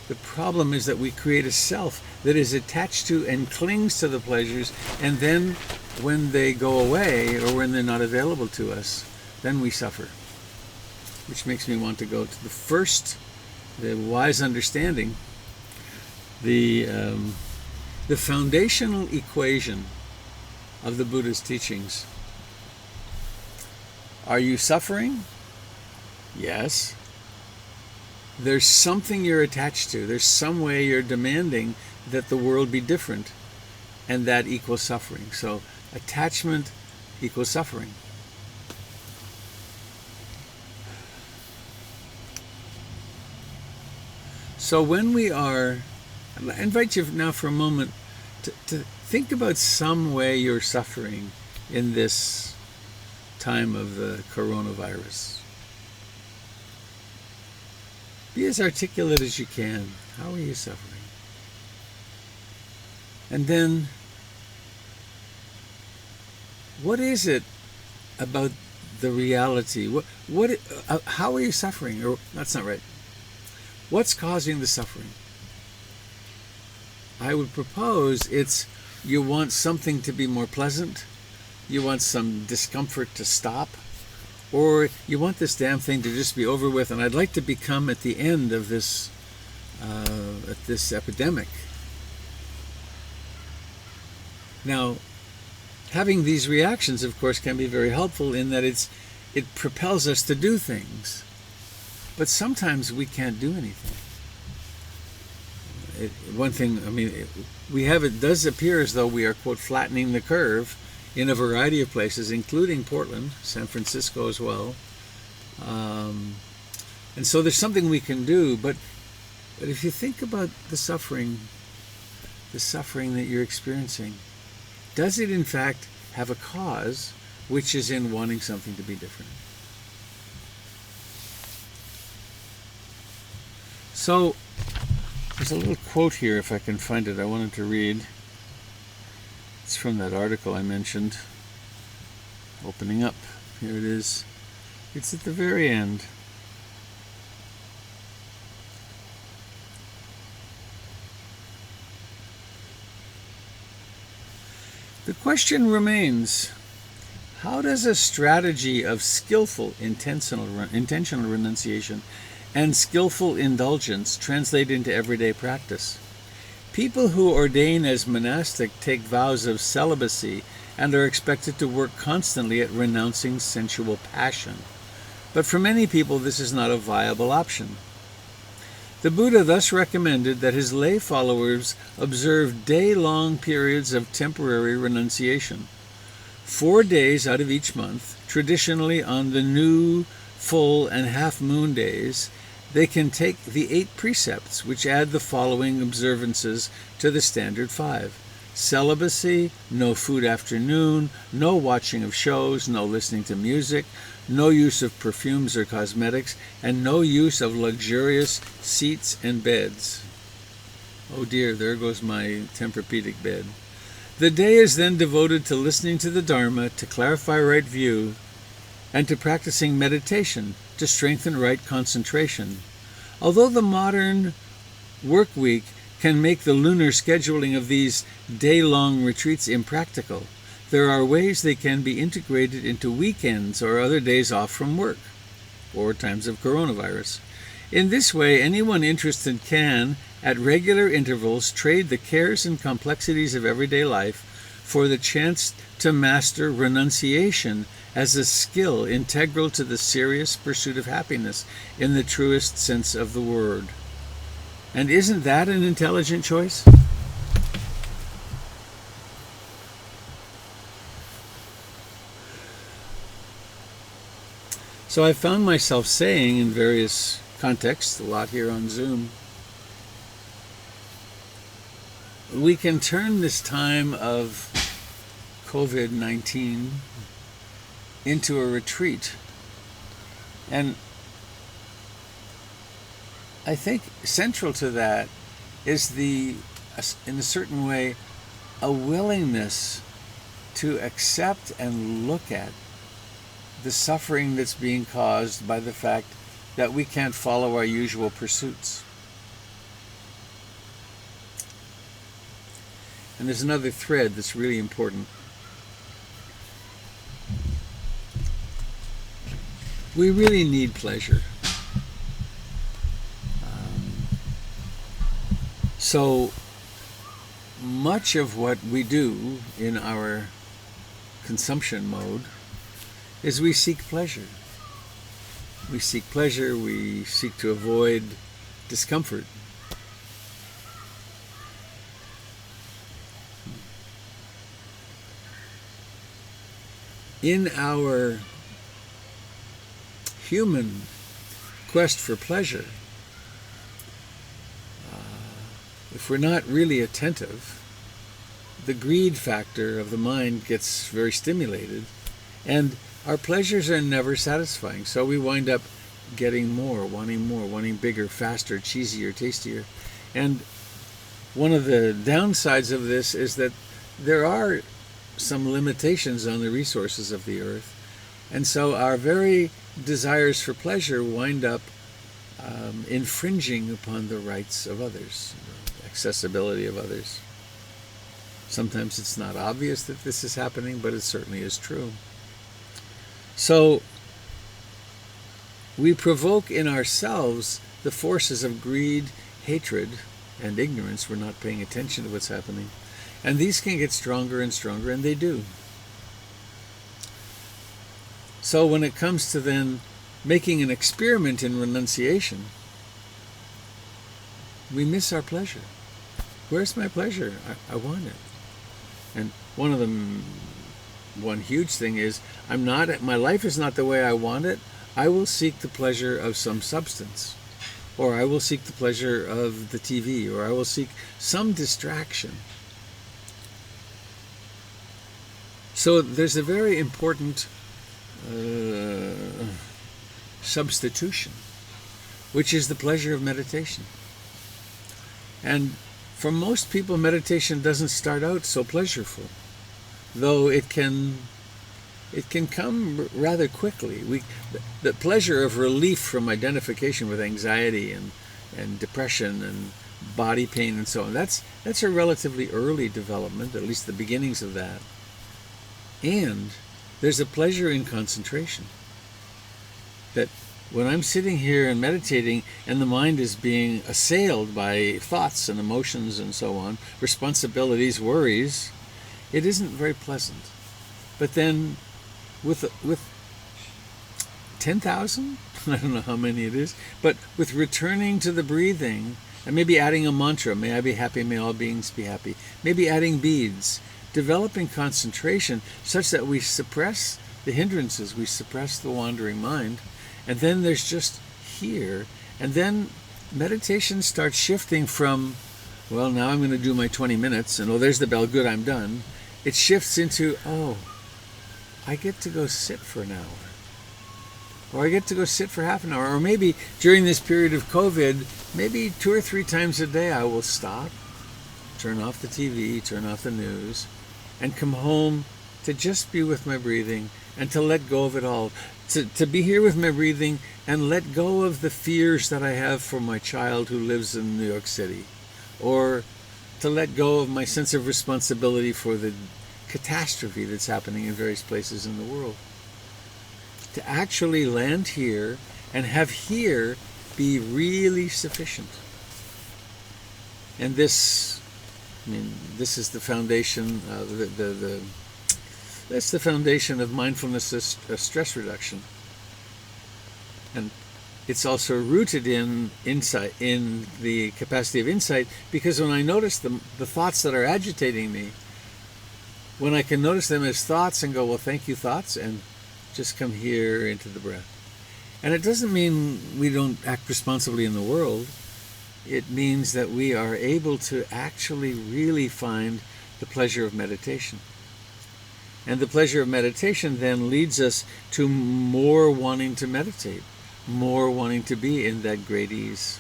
The problem is that we create a self that is attached to and clings to the pleasures, and then when they go away or when they're not available to us, then we suffer. Which makes me want to go to the wise understanding, the foundational equation of the Buddha's teachings. Are you suffering? Yes. There's something you're attached to. There's some way you're demanding that the world be different, and that equals suffering. So attachment equals suffering. So when we are, I invite you now for a moment to think about some way you're suffering in this time of the coronavirus. Be as articulate as you can. How are you suffering? And then, what is it about the reality? How are you suffering? Or that's not right. What's causing the suffering? I would propose it's you want something to be more pleasant, you want some discomfort to stop, or you want this damn thing to just be over with, and I'd like to become at the end of this epidemic. Now, having these reactions, of course, can be very helpful in that it propels us to do things. But sometimes we can't do anything. One thing, I mean, it does appear as though we are, quote, flattening the curve in a variety of places, including Portland, San Francisco as well. And so there's something we can do, but if you think about the suffering that you're experiencing, does it in fact have a cause, which is in wanting something to be different? So there's a little quote here, if I can find it, I wanted to read. It's from that article I mentioned. Opening up. Here it is. It's at the very end. The question remains, how does a strategy of skillful intentional renunciation and skillful indulgence translate into everyday practice? People who ordain as monastic take vows of celibacy and are expected to work constantly at renouncing sensual passion. But for many people, this is not a viable option. The Buddha thus recommended that his lay followers observe day-long periods of temporary renunciation. 4 days out of each month, traditionally on the new, full, and half-moon days, they can take the 8 precepts, which add the following observances to the standard 5. Celibacy, no food after noon, no watching of shows, no listening to music, no use of perfumes or cosmetics, and no use of luxurious seats and beds. Oh dear, there goes my Tempur-Pedic bed. The day is then devoted to listening to the Dharma, to clarify right view, and to practicing meditation, to strengthen right concentration. Although the modern work week can make the lunar scheduling of these day-long retreats impractical, there are ways they can be integrated into weekends or other days off from work, or times of coronavirus. In this way, anyone interested can, at regular intervals, trade the cares and complexities of everyday life for the chance to master renunciation as a skill integral to the serious pursuit of happiness in the truest sense of the word. And isn't that an intelligent choice? So I found myself saying in various contexts, a lot here on Zoom, we can turn this time of COVID-19 into a retreat. And I think central to that is in a certain way, a willingness to accept and look at the suffering that's being caused by the fact that we can't follow our usual pursuits. And there's another thread that's really important. We really need pleasure. So much of what we do in our consumption mode is we seek pleasure. We seek pleasure, we seek to avoid discomfort. In our human quest for pleasure, if we're not really attentive, the greed factor of the mind gets very stimulated, and our pleasures are never satisfying. So we wind up getting more, wanting bigger, faster, cheesier, tastier. And one of the downsides of this is that there are some limitations on the resources of the earth. And so our very desires for pleasure wind up infringing upon the rights of others, the accessibility of others. Sometimes it's not obvious that this is happening, but it certainly is true. So we provoke in ourselves the forces of greed, hatred, and ignorance. We're not paying attention to what's happening. And these can get stronger and stronger, and they do. So when it comes to then making an experiment in renunciation, we miss our pleasure. Where's my pleasure? I want it. And one huge thing is, my life is not the way I want it. I will seek the pleasure of some substance, or I will seek the pleasure of the TV, or I will seek some distraction. So there's a very important substitution, which is the pleasure of meditation. And for most people, meditation doesn't start out so pleasureful, though it can come rather quickly. The pleasure of relief from identification with anxiety and depression and body pain and so on, that's a relatively early development, at least the beginnings of that. And there's a pleasure in concentration, that when I'm sitting here and meditating and the mind is being assailed by thoughts and emotions and so on, responsibilities, worries, it isn't very pleasant. But then with 10,000, I don't know how many it is, but with returning to the breathing and maybe adding a mantra, may I be happy, may all beings be happy, maybe adding beads, developing concentration such that we suppress the hindrances, we suppress the wandering mind, and then there's just here. And then meditation starts shifting from, well, now I'm going to do my 20 minutes, and oh, there's the bell, good, I'm done. It shifts into, oh, I get to go sit for an hour. Or I get to go sit for half an hour. Or maybe during this period of COVID, maybe 2 or 3 times a day I will stop, turn off the TV, turn off the news, and come home to just be with my breathing and to let go of it all. To be here with my breathing and let go of the fears that I have for my child who lives in New York City. Or to let go of my sense of responsibility for the catastrophe that's happening in various places in the world. To actually land here and have here be really sufficient. And this is the foundation, that's the foundation of mindfulness stress reduction. And it's also rooted in insight, in the capacity of insight, because when I notice the thoughts that are agitating me, when I can notice them as thoughts and go, well, thank you, thoughts, and just come here into the breath. And it doesn't mean we don't act responsibly in the world. It means that we are able to actually really find the pleasure of meditation. And the pleasure of meditation then leads us to more wanting to meditate, more wanting to be in that great ease.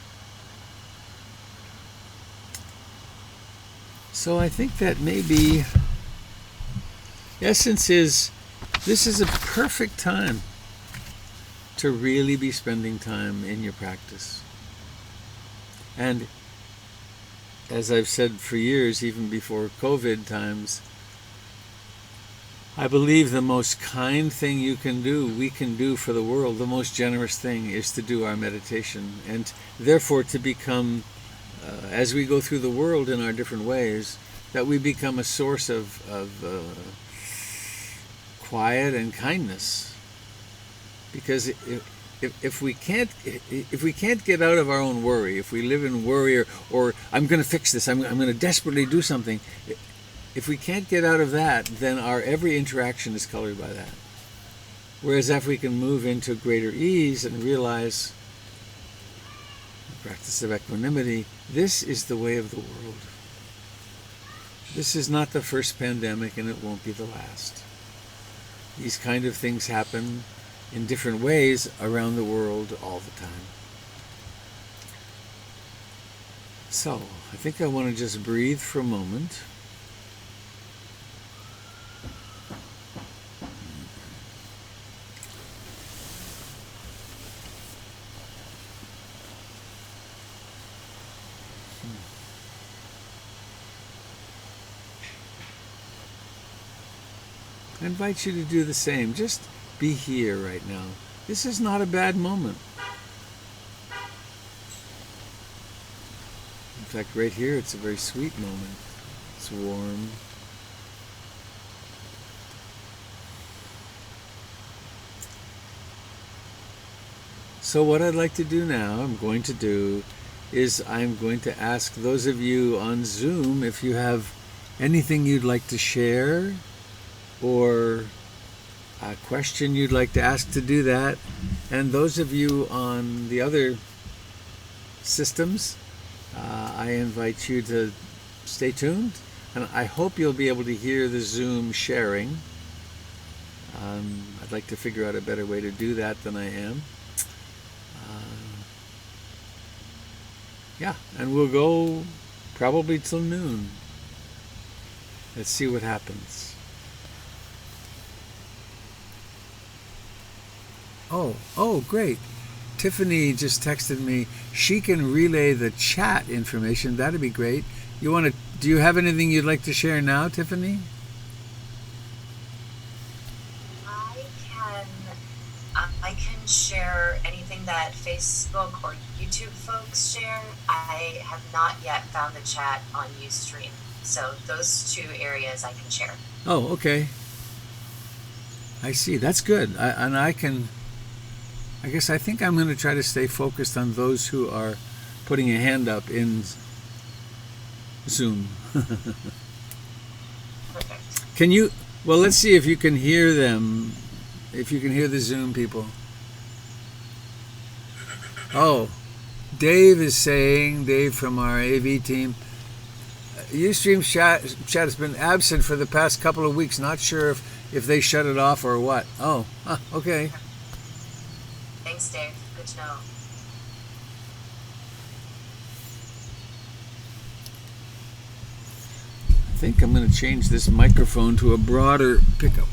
So I think that maybe essence is, this is a perfect time to really be spending time in your practice. And as I've said for years, even before COVID times, I believe the most kind thing we can do for the world, the most generous thing, is to do our meditation. And therefore to become, as we go through the world in our different ways, that we become a source of quiet and kindness. Because if we can't get out of our own worry, if we live in worry, or I'm going to fix this, I'm going to desperately do something, if we can't get out of that, then our every interaction is colored by that. Whereas if we can move into greater ease and realize the practice of equanimity, this is the way of the world. This is not the first pandemic, and it won't be the last. These kind of things happen in different ways around the world all the time. So, I think I want to just breathe for a moment. I invite you to do the same. Just be here right now. This is not a bad moment. In fact, right here, it's a very sweet moment. It's warm. So what I'd like to do now, I'm going to do, is I'm going to ask those of you on Zoom if you have anything you'd like to share or a question you'd like to ask to do that. And those of you on the other systems, I invite you to stay tuned. And I hope you'll be able to hear the Zoom sharing. I'd like to figure out a better way to do that than I am. Yeah, and we'll go probably till noon. Let's see what happens. Oh, great. Tiffany just texted me. She can relay the chat information. That'd be great. Do you have anything you'd like to share now, Tiffany? I can share anything that Facebook or YouTube folks share. I have not yet found the chat on Ustream. So those two areas I can share. Oh, okay. I see. That's good. I guess I think I'm going to try to stay focused on those who are putting a hand up in Zoom. Perfect. Can you? Well, let's see if you can hear them. If you can hear the Zoom people. Oh, Dave from our AV team, Ustream chat has been absent for the past couple of weeks. Not sure if they shut it off or what. Oh, okay. Thanks, Dave. Good to know. I think I'm going to change this microphone to a broader pickup.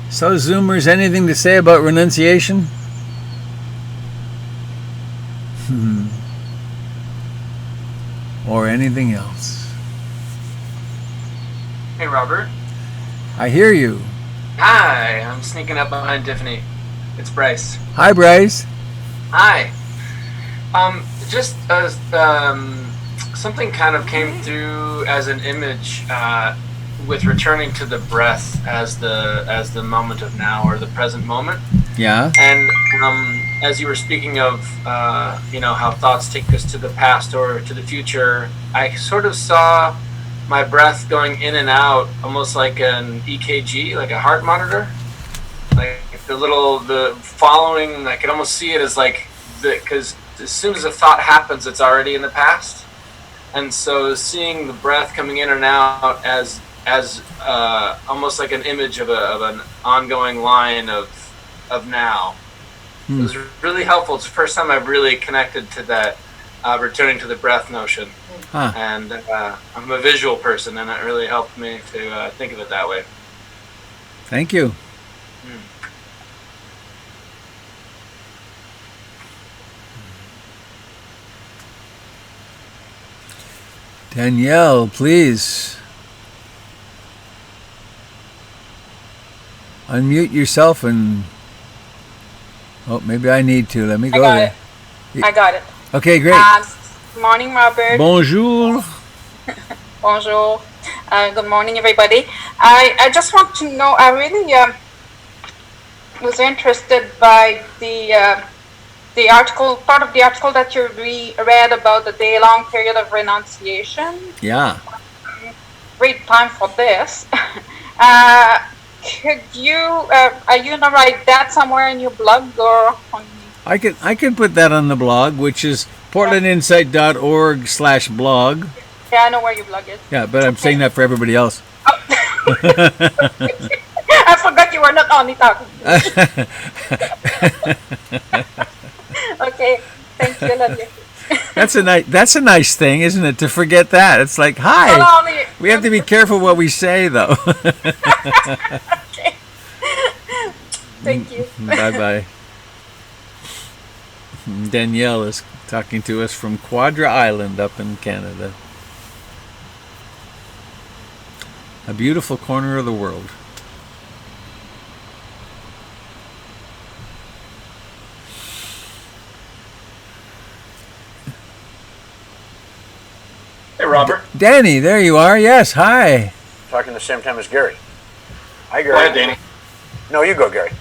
So, Zoomers, anything to say about renunciation? Or anything else? Hey, Robert. I hear you. Hi, I'm sneaking up behind Tiffany. It's Bryce. Hi, Bryce. Hi. Just something kind of came through as an image with returning to the breath as the moment of now, or the present moment. Yeah. And as you were speaking of, how thoughts take us to the past or to the future, I sort of saw my breath going in and out, almost like an EKG, like a heart monitor. Like the following, I could almost see it as like, because as soon as a thought happens, it's already in the past. And so seeing the breath coming in and out as almost like an image of an ongoing line of now. It was really helpful. It's the first time I've really connected to that returning to the breath notion. Huh. And I'm a visual person, and it really helped me to think of it that way. Thank you. Danielle, please unmute yourself and maybe I need to. Let me go there. I got it. Okay, great. Good morning, Robert. Bonjour. Bonjour. Good morning, everybody. I just want to know, I really was interested by the article, part of the article that you read about the day-long period of renunciation. Yeah. Great time for this. Could you, are you gonna write that somewhere in your blog or on? I can put that on the blog, which is portlandinsight.org/blog. Yeah, I know where your blog is. Yeah, but I'm saying that for everybody else. Oh. I forgot you were not only talking to me. Okay, thank you, love you. That's a nice thing, isn't it? To forget that. It's like, hi. We have to be careful what we say, though. Okay. Thank you. Bye-bye. Danielle is talking to us from Quadra Island up in Canada. A beautiful corner of the world. Hey, Robert. Danny, there you are. Yes, hi. Talking the same time as Gary. Hi, Gary. Go ahead, Danny. No, you go, Gary.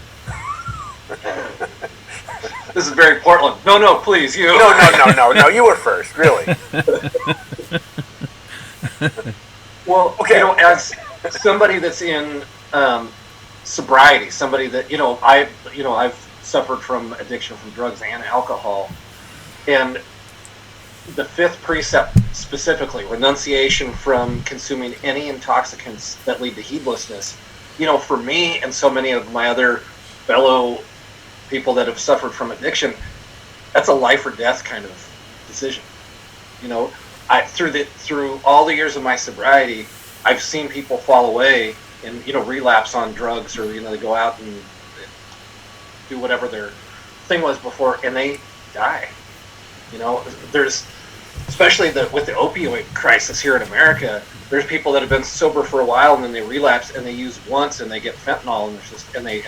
This is very Portland. No, please, you. No. You were first, really. Well, Okay. as somebody that's in sobriety, somebody that I've suffered from addiction from drugs and alcohol, and the fifth precept specifically, renunciation from consuming any intoxicants that lead to heedlessness. For me and so many of my other fellow people that have suffered from addiction, that's a life or death kind of decision. Through all the years of my sobriety, I've seen people fall away and relapse on drugs, or they go out and do whatever their thing was before, and they die. There's especially with the opioid crisis here in America. There's people that have been sober for a while and then they relapse and they use once and they get fentanyl and they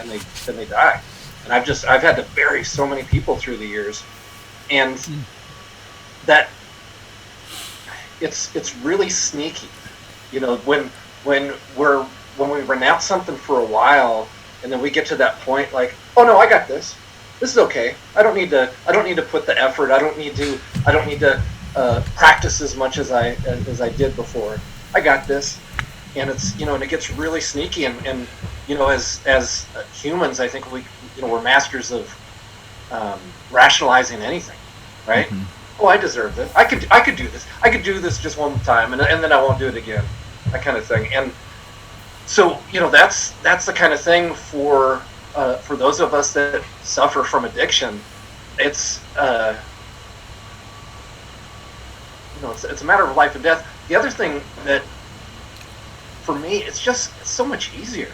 die. And I've had to bury so many people through the years, and that it's really sneaky. When we renounce something for a while and then we get to that point like, oh no, I got this. This is okay. I don't need to put the effort. I don't need to practice as much as I did before. I got this. And it's and it gets really sneaky, and as humans, I think we're masters of rationalizing anything, right? Mm-hmm. Oh, I deserve this. I could do this. I could do this just one time, and then I won't do it again. That kind of thing. And so that's the kind of thing for those of us that suffer from addiction. It's it's a matter of life and death. The other thing that for me, it's so much easier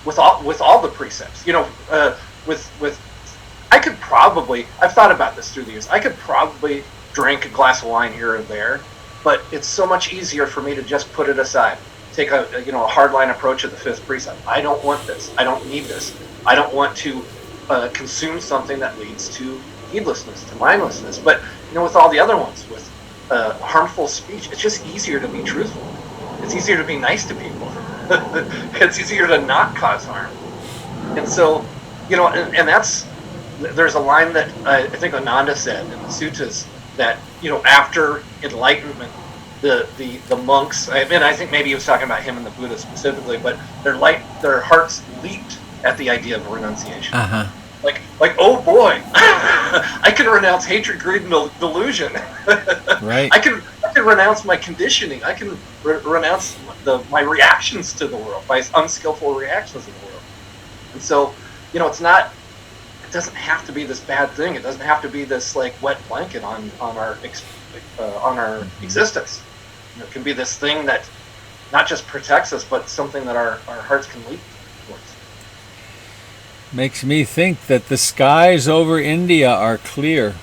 with all the precepts. I've thought about this through the years. I could probably drink a glass of wine here or there, but it's so much easier for me to just put it aside. Take a hardline approach of the fifth precept. I don't want this. I don't need this. I don't want to consume something that leads to heedlessness, to mindlessness. But with all the other ones, with harmful speech, it's just easier to be truthful. It's easier to be nice to people. It's easier to not cause harm. And so, and there's a line that I think Ananda said in the suttas that, after enlightenment, the monks, I think maybe he was talking about him and the Buddha specifically, but their hearts leaped at the idea of renunciation. Uh-huh. Like, oh boy, I can renounce hatred, greed, and delusion. Right. I can renounce my conditioning. I can renounce my reactions to the world, my unskillful reactions to the world. And so, it doesn't have to be this bad thing. It doesn't have to be this like wet blanket on our existence. It can be this thing that not just protects us, but something that our hearts can leap towards. Makes me think that the skies over India are clear.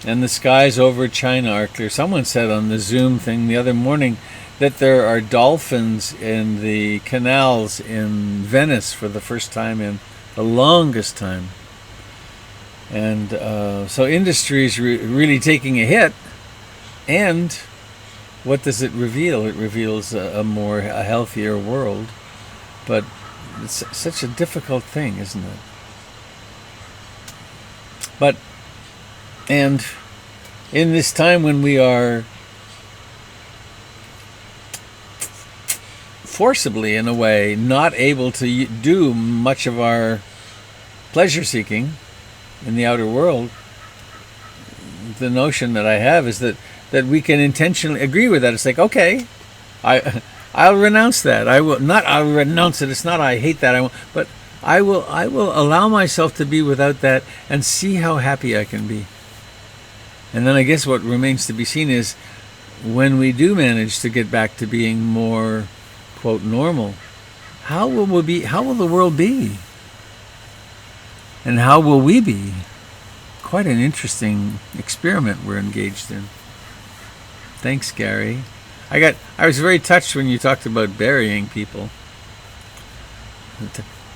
And the skies over China are clear. Someone said on the Zoom thing the other morning that there are dolphins in the canals in Venice for the first time in the longest time. And so industry is really taking a hit. And what does it reveal? It reveals a healthier world. But it's such a difficult thing, isn't it? But, and in this time when we are forcibly, in a way, not able to do much of our pleasure seeking in the outer world, the notion that I have is that we can intentionally agree with that. It's like, okay, I'll renounce that. I'll renounce it. It's not I hate that. But I will allow myself to be without that and see how happy I can be. And then I guess what remains to be seen is when we do manage to get back to being more, quote, normal, how will the world be? And how will we be? Quite an interesting experiment we're engaged in. Thanks, Gary. I was very touched when you talked about burying people.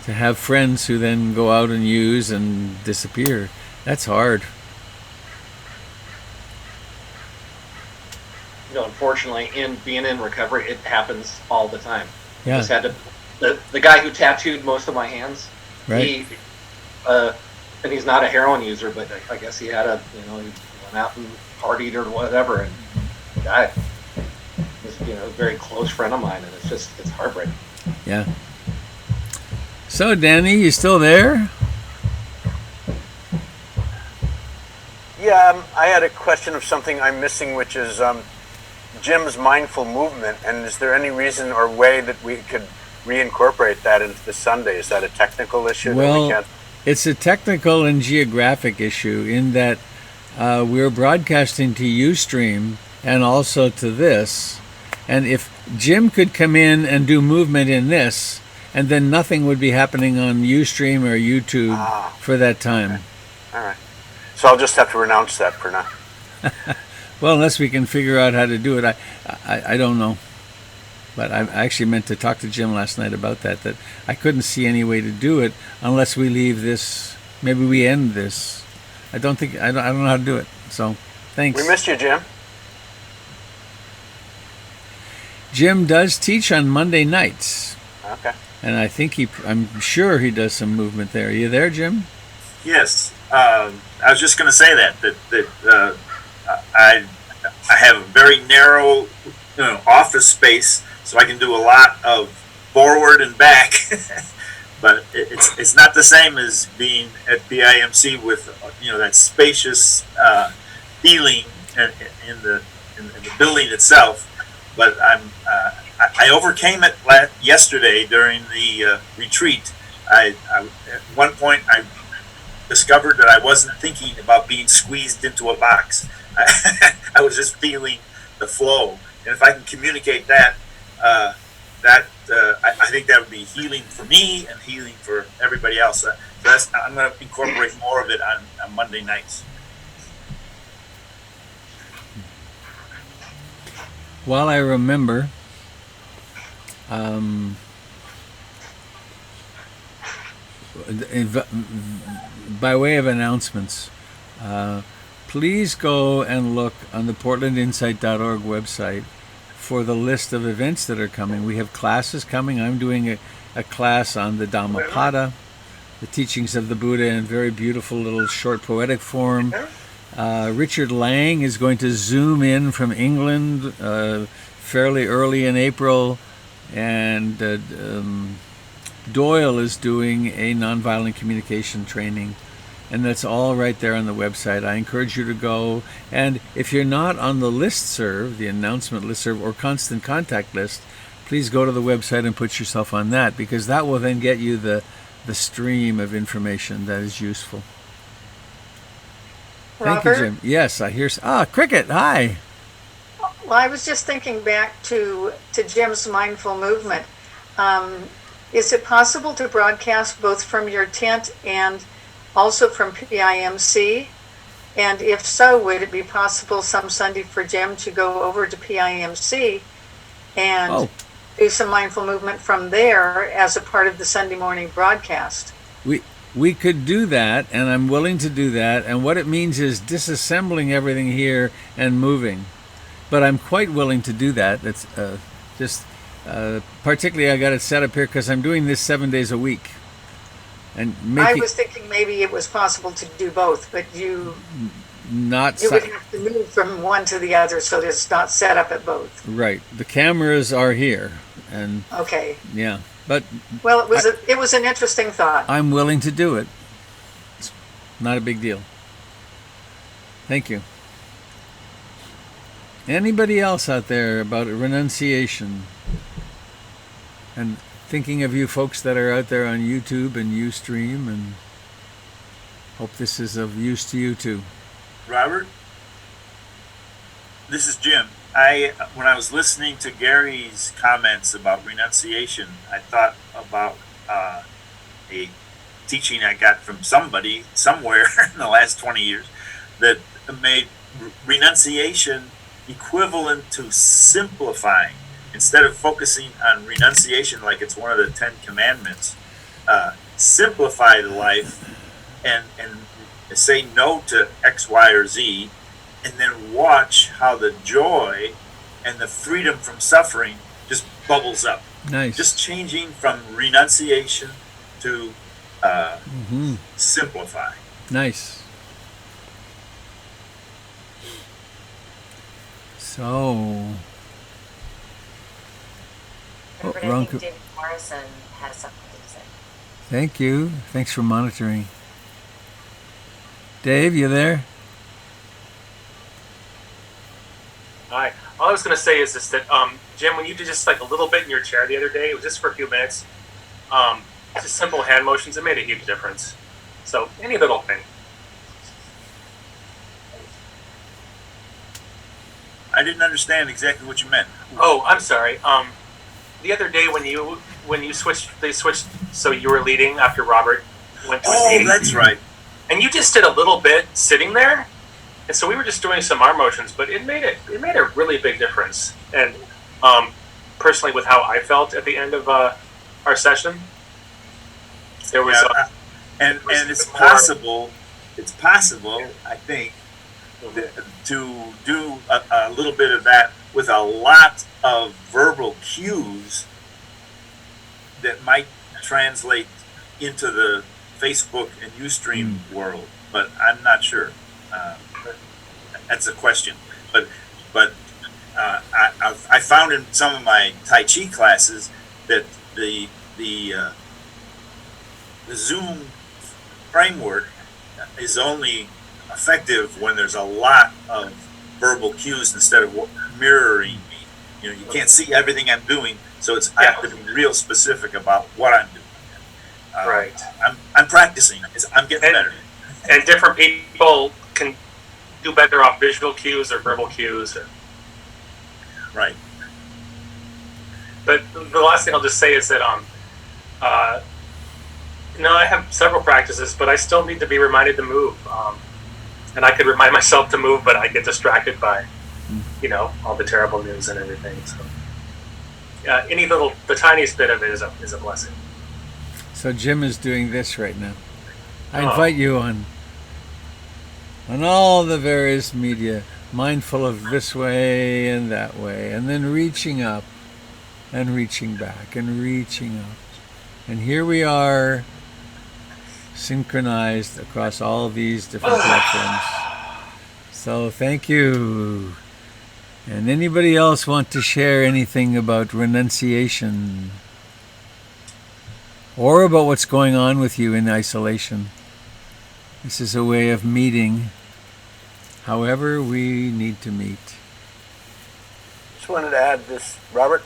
To have friends who then go out and use and disappear. That's hard. unfortunately, in being in recovery, it happens all the time. Yeah. Just had to. The guy who tattooed most of my hands, Right. and he's not a heroin user, but I guess he had he went out and partied or whatever, and died. Was a very close friend of mine, and it's heartbreaking. Yeah. So, Danny, you still there? Yeah, I had a question of something I'm missing, which is Jim's mindful movement. And is there any reason or way that we could reincorporate that into the Sunday? Is that a technical issue that we Well, can't? it's a technical and geographic issue in that we're broadcasting to Ustream and also to this. And if Jim could come in and do movement in this, and then nothing would be happening on Ustream or YouTube for that time. Okay. All right. So I'll just have to renounce that for now. Well, unless we can figure out how to do it, I don't know. But I actually meant to talk to Jim last night about that I couldn't see any way to do it unless we leave this, maybe we end this. I don't know how to do it. So, thanks. We missed you, Jim. Jim does teach on Monday nights. Okay. And I'm sure he does some movement there. Are you there, Jim? Yes, I was just going to say that I have a very narrow, office space, so I can do a lot of forward and back. But it's not the same as being at BIMC with that spacious feeling in the building itself. But I overcame it yesterday during the retreat. At one point I discovered that I wasn't thinking about being squeezed into a box. I was just feeling the flow, and if I can communicate that, I think that would be healing for me and healing for everybody else. I'm going to incorporate more of it on Monday nights. While I remember, by way of announcements, please go and look on the portlandinsight.org website for the list of events that are coming. We have classes coming. I'm doing a class on the Dhammapada, the teachings of the Buddha in very beautiful little short poetic form. Richard Lang is going to zoom in from England fairly early in April, and Doyle is doing a nonviolent communication training, and that's all right there on the website. I encourage you to go, and if you're not on the listserv, the announcement listserv or constant contact list, please go to the website and put yourself on that, because that will then get you the stream of information that is useful. Thank you, Jim. Yes, I hear. Cricket. Hi. Well, I was just thinking back to Jim's mindful movement. Is it possible to broadcast both from your tent and also from PIMC? And if so, would it be possible some Sunday for Jim to go over to PIMC and do some mindful movement from there as a part of the Sunday morning broadcast? We could do that, and I'm willing to do that. And what it means is disassembling everything here and moving. But I'm quite willing to do that. That's particularly I got it set up here because I'm doing this 7 days a week. And I was thinking maybe it was possible to do both, but you would have to move from one to the other, so it's not set up at both. Right. The cameras are here, and okay. Yeah, but well, it was an interesting thought. I'm willing to do it. It's not a big deal. Thank you. Anybody else out there about renunciation? And thinking of you folks that are out there on YouTube and Ustream, and hope this is of use to you too. Robert, this is Jim. When I was listening to Gary's comments about renunciation, I thought about a teaching I got from somebody somewhere in the last 20 years that made renunciation equivalent to simplifying. Instead of focusing on renunciation like it's one of the 10 commandments, simplify the life and say no to X, Y, or Z, and then watch how the joy and the freedom from suffering just bubbles up. Nice. Just changing from renunciation to simplify. Nice. So, Robert, I think David Morrison has something to say. Thank you. Thanks for monitoring. Dave, you there? Hi. All I was going to say is just that, Jim, when you did just like a little bit in your chair the other day, it was just for a few minutes. Just simple hand motions, it made a huge difference. So any little thing. I didn't understand exactly what you meant. Oh, I'm sorry. The other day when you switched, they switched, so you were leading after Robert went to his Oh, meeting. that's right. And you just did a little bit sitting there, and so we were just doing some arm motions, but it made a really big difference. And personally, with how I felt at the end of our session, there was and it's possible. It's possible, I think, to do a little bit of that with a lot of verbal cues that might translate into the Facebook and Ustream world, but I'm not sure. That's a question. But I found in some of my Tai Chi classes that the Zoom framework is only effective when there's a lot of verbal cues instead of mirroring me. You know, you can't see everything I'm doing, so I have to be real specific about what I'm doing. Right. I'm practicing. I'm getting better. And different people can do better off visual cues or verbal cues. Right. But the last thing I'll just say is that I have several practices, but I still need to be reminded to move. And I could remind myself to move, but I get distracted by, all the terrible news and everything. So, the tiniest bit of it is a blessing. So Jim is doing this right now. I invite you on all the various media, mindful of this way and that way, and then reaching up and reaching back and reaching up. And here we are, synchronized across all these different platforms. So thank you. And anybody else want to share anything about renunciation? Or about what's going on with you in isolation? This is a way of meeting however we need to meet. Just wanted to add this, Robert.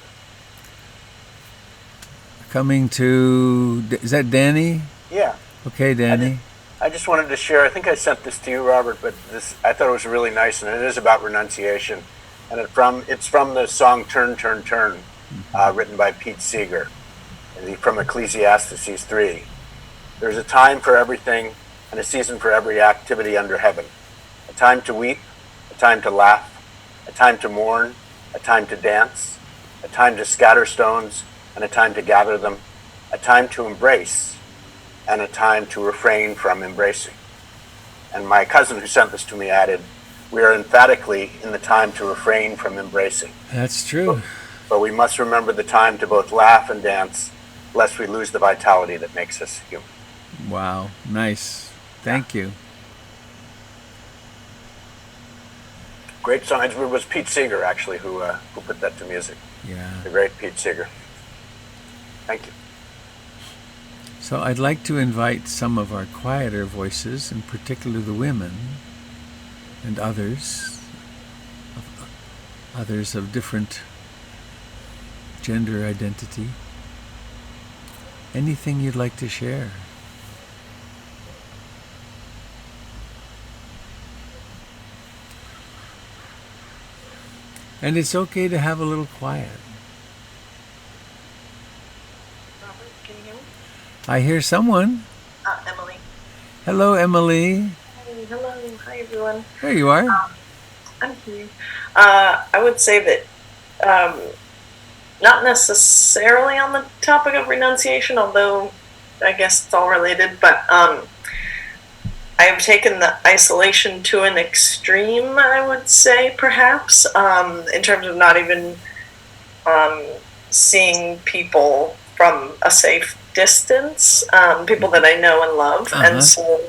Coming to, is that Danny? Yeah. Okay, Danny. I just wanted to share, I think I sent this to you, Robert, but I thought it was really nice, and it is about renunciation. And it's from the song Turn, Turn, Turn, written by Pete Seeger, and from Ecclesiastes 3. There's a time for everything and a season for every activity under heaven. A time to weep, a time to laugh, a time to mourn, a time to dance, a time to scatter stones, and a time to gather them, a time to embrace, and a time to refrain from embracing. And my cousin who sent this to me added, we are emphatically in the time to refrain from embracing. That's true. But we must remember the time to both laugh and dance, lest we lose the vitality that makes us human. Wow, nice. Thank you. Great song. It was Pete Seeger, actually, who put that to music. Yeah. The great Pete Seeger. Thank you. So I'd like to invite some of our quieter voices, in particular the women and others of different gender identity. Anything you'd like to share? And it's okay to have a little quiet. Robert, can you hear me? I hear someone. Emily. Hello, Emily. Hey, hello. Hi, everyone. There you are. I'm here. I would say that not necessarily on the topic of renunciation, although I guess it's all related, but I I've taken the isolation to an extreme, I would say, perhaps, in terms of not even seeing people from a safe distance, people that I know and love. And so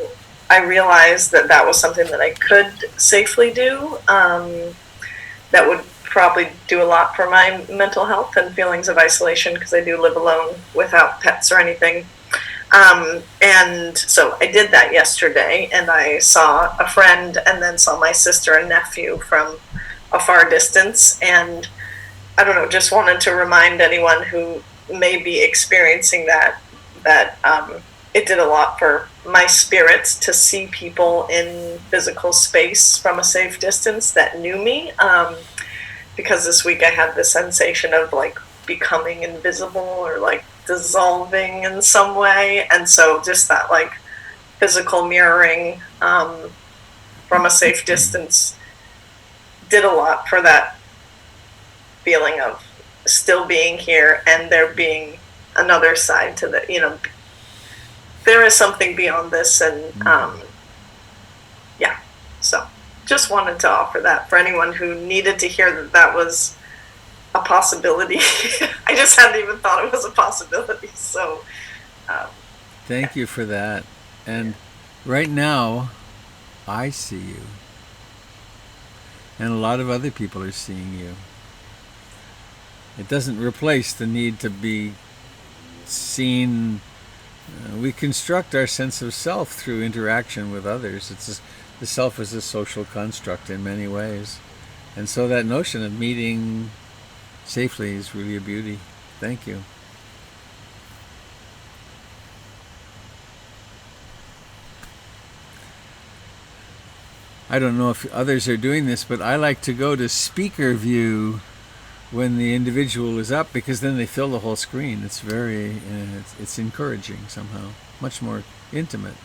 I realized that that was something that I could safely do, that would probably do a lot for my mental health and feelings of isolation, because I do live alone without pets or anything. And so I did that yesterday, and I saw a friend and then saw my sister and nephew from a far distance. And I don't know, just wanted to remind anyone who may be experiencing that it did a lot for my spirits to see people in physical space from a safe distance that knew me, because this week I had the sensation of like becoming invisible or like dissolving in some way. And so just that like physical mirroring from a safe distance did a lot for that feeling of still being here, and there being another side to the, you know, there is something beyond this. And yeah, so just wanted to offer that for anyone who needed to hear that that was a possibility. I just hadn't even thought it was a possibility. So thank you for that. And right now I see you, and a lot of other people are seeing you. It doesn't replace the need to be seen. We construct our sense of self through interaction with others. The self is a social construct in many ways. And so that notion of meeting safely is really a beauty. Thank you. I don't know if others are doing this, but I like to go to speaker view when the individual is up, because then they fill the whole screen. It's very, it's encouraging somehow, much more intimate.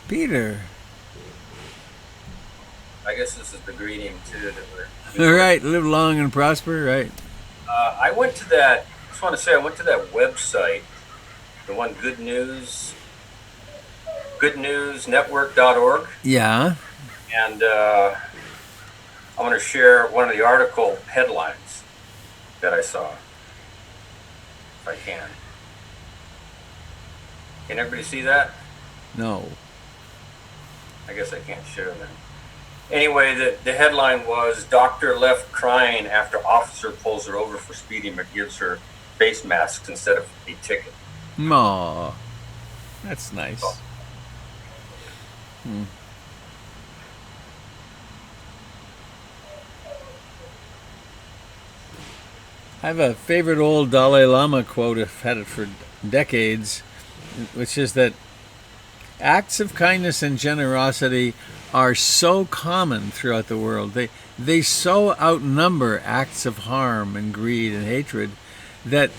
Peter. I guess this is the greeting too that we're. All right, live long and prosper. Right. I went to that. I just want to say I went to that website, the one goodnewsnetwork.org. Yeah. And I want to share one of the article headlines that I saw, if I can. Can everybody see that? No. I guess I can't share them. Anyway, the headline was, "Doctor left crying after officer pulls her over for speeding but gives her face masks instead of a ticket." Aw, that's nice. Oh. I have a favorite old Dalai Lama quote. I've had it for decades, which is that acts of kindness and generosity are so common throughout the world. They so outnumber acts of harm and greed and hatred that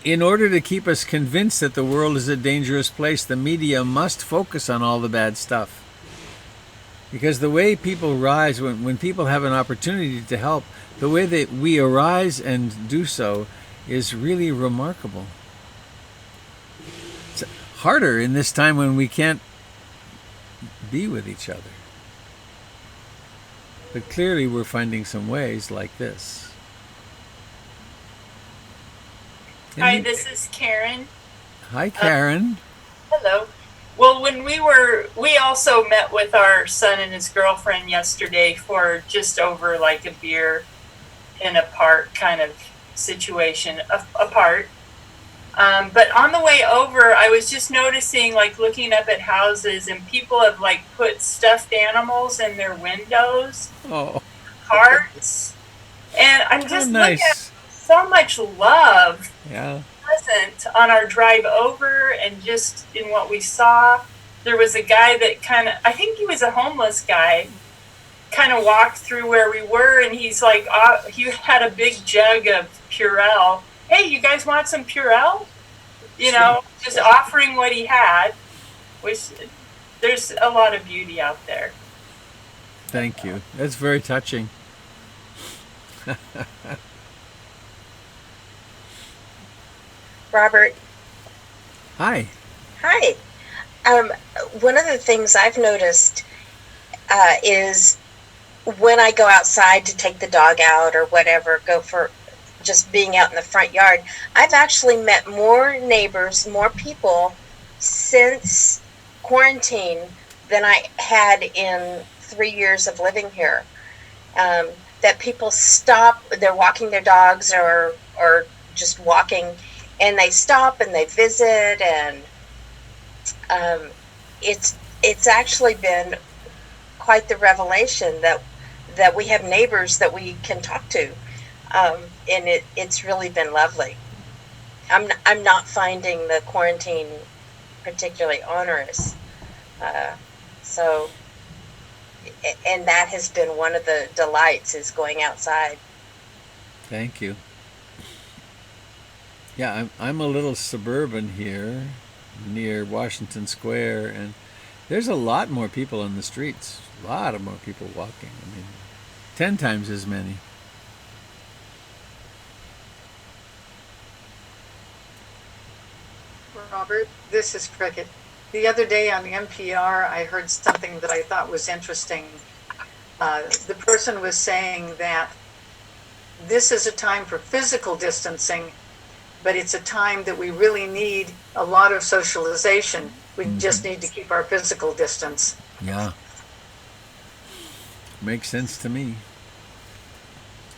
in order to keep us convinced that the world is a dangerous place, the media must focus on all the bad stuff. Because the way people rise, when people have an opportunity to help, the way that we arise and do so is really remarkable. It's harder in this time when we can't be with each other. But clearly we're finding some ways like this. Hi, this is Karen. Hi, Karen. Hello. Well, when we also met with our son and his girlfriend yesterday for just over like a beer in a park kind of situation apart. But on the way over, I was just noticing, like looking up at houses, and people have like put stuffed animals in their windows, Oh, hearts, and I'm just looking at nice. so much love Yeah. present on our drive over, and just in what we saw. There was a guy that kind of, I think he was a homeless guy, kind of walked through where we were, and he's like, he had a big jug of Purell. Hey, you guys want some Purell? You know, just offering what he had, which there's a lot of beauty out there. Thank you. That's very touching. Robert, Hi. hi. One of the things I've noticed is when I go outside to take the dog out or whatever, go for just being out in the front yard, I've actually met more neighbors, more people since quarantine than I had in 3 years of living here. That people stop, they're walking their dogs or just walking, and they stop and they visit, and it's actually been quite the revelation that we have neighbors that we can talk to, and it's really been lovely. I'm not finding the quarantine particularly onerous, so and that has been one of the delights, is going outside. Thank you. Yeah, I'm a little suburban here near Washington Square, and there's a lot more people on the streets. A lot of more people walking. I mean, 10 times as many. Robert, this is Cricket. The other day on the NPR, I heard something that I thought was interesting. The person was saying that this is a time for physical distancing, but it's a time that we really need a lot of socialization. We just need to keep our physical distance. Yeah. Makes sense to me.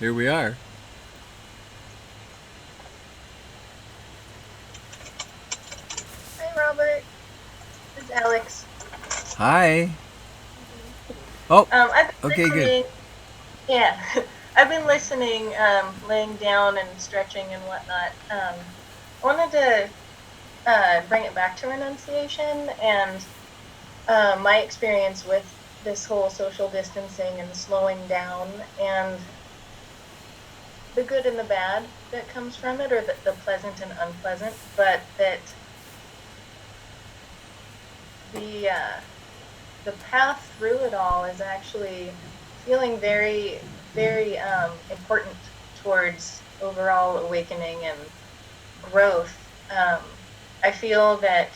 Here we are. Hi, Robert. This is Alex. Hi. Oh, I've been okay, listening. good. Yeah, I've been listening, laying down and stretching and whatnot. I wanted to bring it back to renunciation and my experience with this whole social distancing and slowing down, and the good and the bad that comes from it, or the pleasant and unpleasant, but that the path through it all is actually feeling very, very important towards overall awakening and growth. I feel that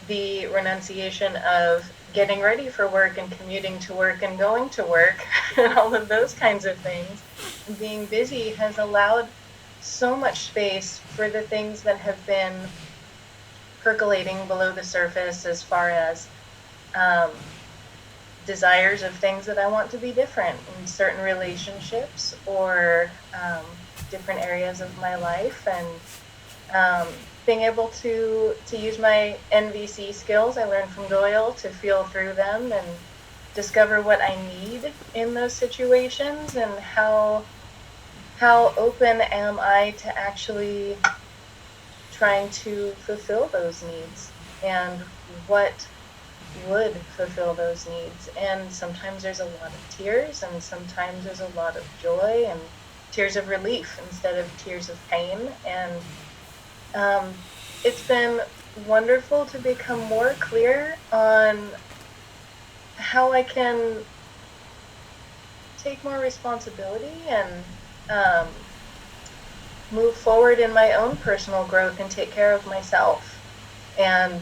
the renunciation of getting ready for work and commuting to work and going to work and all of those kinds of things, being busy, has allowed so much space for the things that have been percolating below the surface, as far as desires of things that I want to be different in certain relationships, or different areas of my life, and being able to use my NVC skills I learned from Doyle to feel through them and discover what I need in those situations, and how open am I to actually trying to fulfill those needs, and what would fulfill those needs. And sometimes there's a lot of tears, and sometimes there's a lot of joy and tears of relief instead of tears of pain. And it's been wonderful to become more clear on how I can take more responsibility and move forward in my own personal growth and take care of myself. And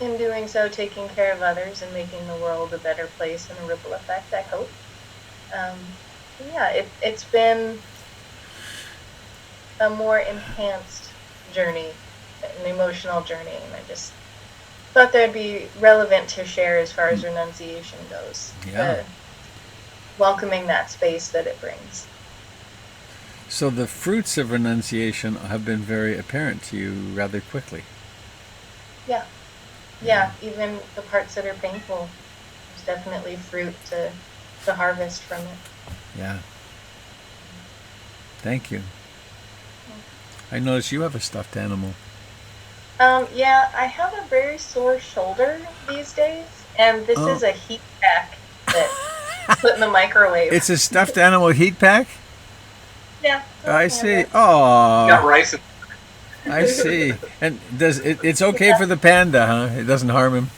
in doing so, taking care of others and making the world a better place and a ripple effect, I hope. Yeah, it's been a more enhanced journey, an emotional journey, and I just thought that'd be relevant to share as far as renunciation goes. Yeah. Welcoming that space that it brings. So the fruits of renunciation have been very apparent to you rather quickly. Yeah. Yeah, even the parts that are painful, there's definitely fruit to harvest from it. Yeah. Thank you. I notice you have a stuffed animal. Yeah, I have a very sore shoulder these days, and this is a heat pack that put in the microwave. It's a stuffed animal heat pack? Yeah. I see. Oh. Got rice. I see. And it's okay for the panda, huh? It doesn't harm him.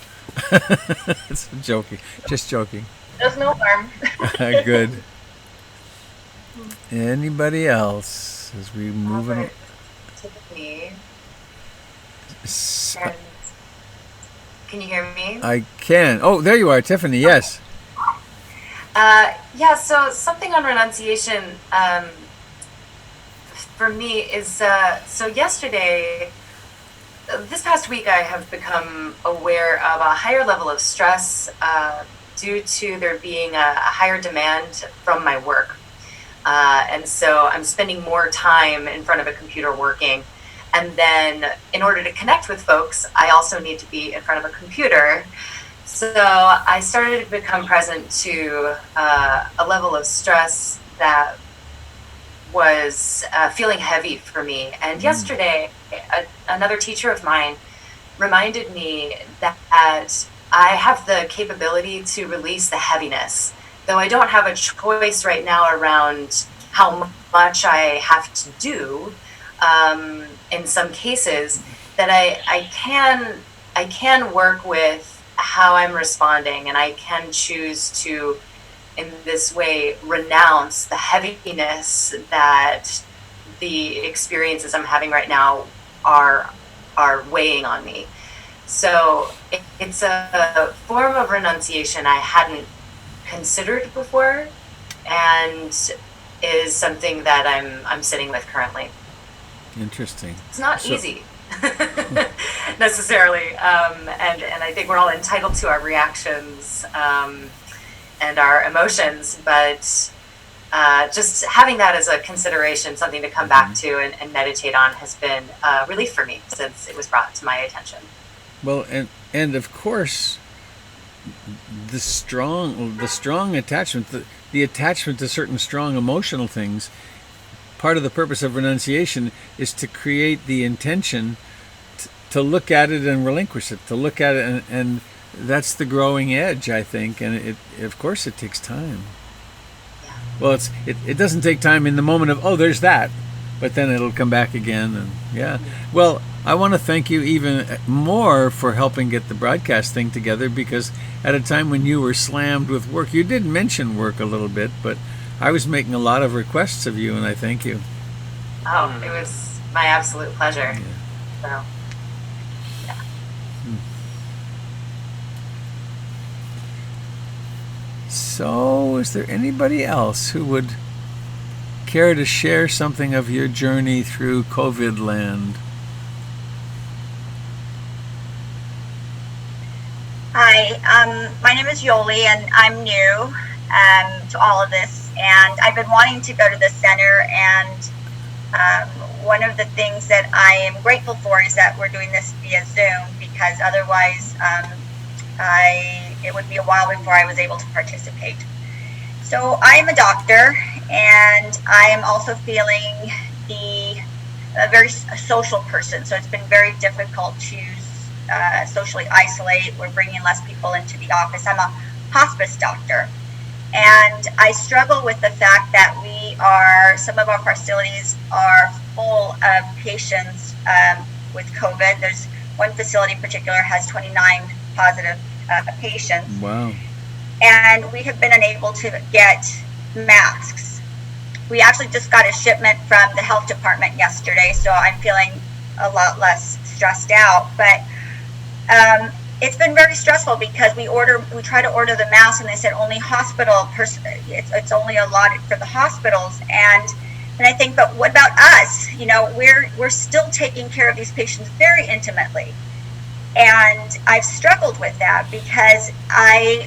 It's joking. Just joking. There's no harm. Good. Anybody else as we move on? Tiffany. Can you hear me? I can. Oh, there you are, Tiffany. Yes. Yeah. So something on renunciation for me is so yesterday. This past week, I have become aware of a higher level of stress due to there being a higher demand from my work. And so I'm spending more time in front of a computer working. And then in order to connect with folks, I also need to be in front of a computer. So I started to become present to a level of stress that was feeling heavy for me. And yesterday, another teacher of mine reminded me that I have the capability to release the heaviness, though I don't have a choice right now around how much I have to do. In some cases, that I can work with how I'm responding, and I can choose to, in this way, renounce the heaviness that the experiences I'm having right now are weighing on me. So it's a form of renunciation I hadn't considered before, and is something that I'm sitting with currently. Interesting. It's not easy necessarily, and I think we're all entitled to our reactions and our emotions, but just having that as a consideration, something to come back to and meditate on, has been a relief for me since it was brought to my attention. Well, and of course, the strong attachment, the attachment to certain strong emotional things. Part of the purpose of renunciation is to create the intention to look at it and relinquish it, to look at it, and that's the growing edge, I think. And it of course it takes time. Well, it doesn't take time in the moment of, oh, there's that, but then it'll come back again. And yeah, well, I want to thank you even more for helping get the broadcast thing together, because at a time when you were slammed with work, you did mention work a little bit, but I was making a lot of requests of you, and I thank you. Oh, it was my absolute pleasure. So, yeah. So, is there anybody else who would care to share something of your journey through COVID land? Hi, my name is Yoli, and I'm new to all of this. And I've been wanting to go to the center, and one of the things that I am grateful for is that we're doing this via Zoom, because otherwise it would be a while before I was able to participate. So I am a doctor, and I am also feeling a very social person, so it's been very difficult to socially isolate. We're bringing less people into the office. I'm a hospice doctor. And I struggle with the fact that some of our facilities are full of patients with COVID. There's one facility in particular has 29 positive patients. Wow. And we have been unable to get masks. We actually just got a shipment from the health department yesterday, so I'm feeling a lot less stressed out. But it's been very stressful, because we try to order the masks, and they said only it's only allotted for the hospitals. And I think, but what about us? We're still taking care of these patients very intimately. And I've struggled with that, because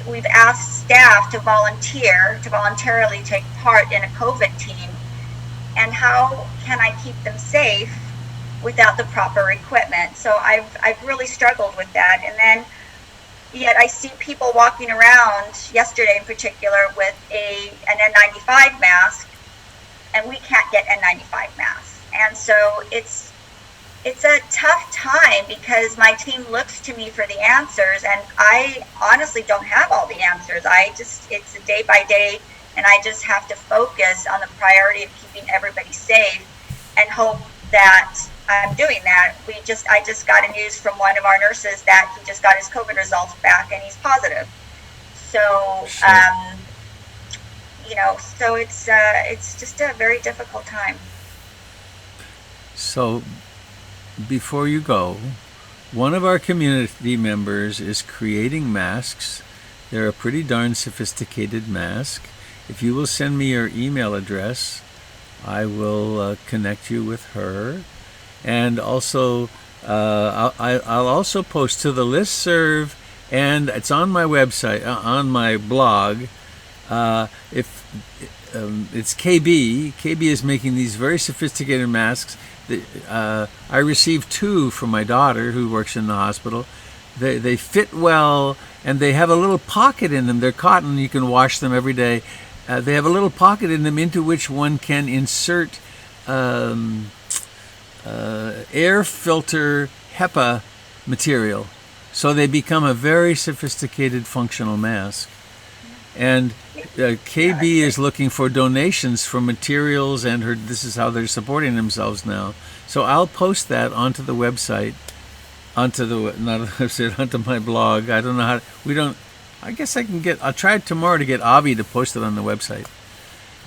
we've asked staff to voluntarily take part in a COVID team. and how can I keep them safe without the proper equipment? So I've really struggled with that. And then yet I see people walking around, yesterday in particular, with an N95 mask, and we can't get N95 masks. And so it's a tough time because my team looks to me for the answers, and I honestly don't have all the answers. It's a day by day, and I just have to focus on the priority of keeping everybody safe and hope that I'm doing that. I just got a news from one of our nurses that he just got his COVID results back and he's positive. So, so it's just a very difficult time. So, before you go, one of our community members is creating masks. They're a pretty darn sophisticated mask. If you will send me your email address, I will connect you with her. And also, I'll also post to the listserv, and it's on my website, on my blog. It's KB. KB is making these very sophisticated masks. I received 2 from my daughter who works in the hospital. They fit well, and they have a little pocket in them. They're cotton. You can wash them every day. They have a little pocket in them into which one can insert air filter HEPA material. So they become a very sophisticated functional mask. And KB is looking for donations for materials, and this is how they're supporting themselves now. So I'll post that onto the website, onto my blog. I don't know how. I guess I'll try tomorrow to get Avi to post it on the website.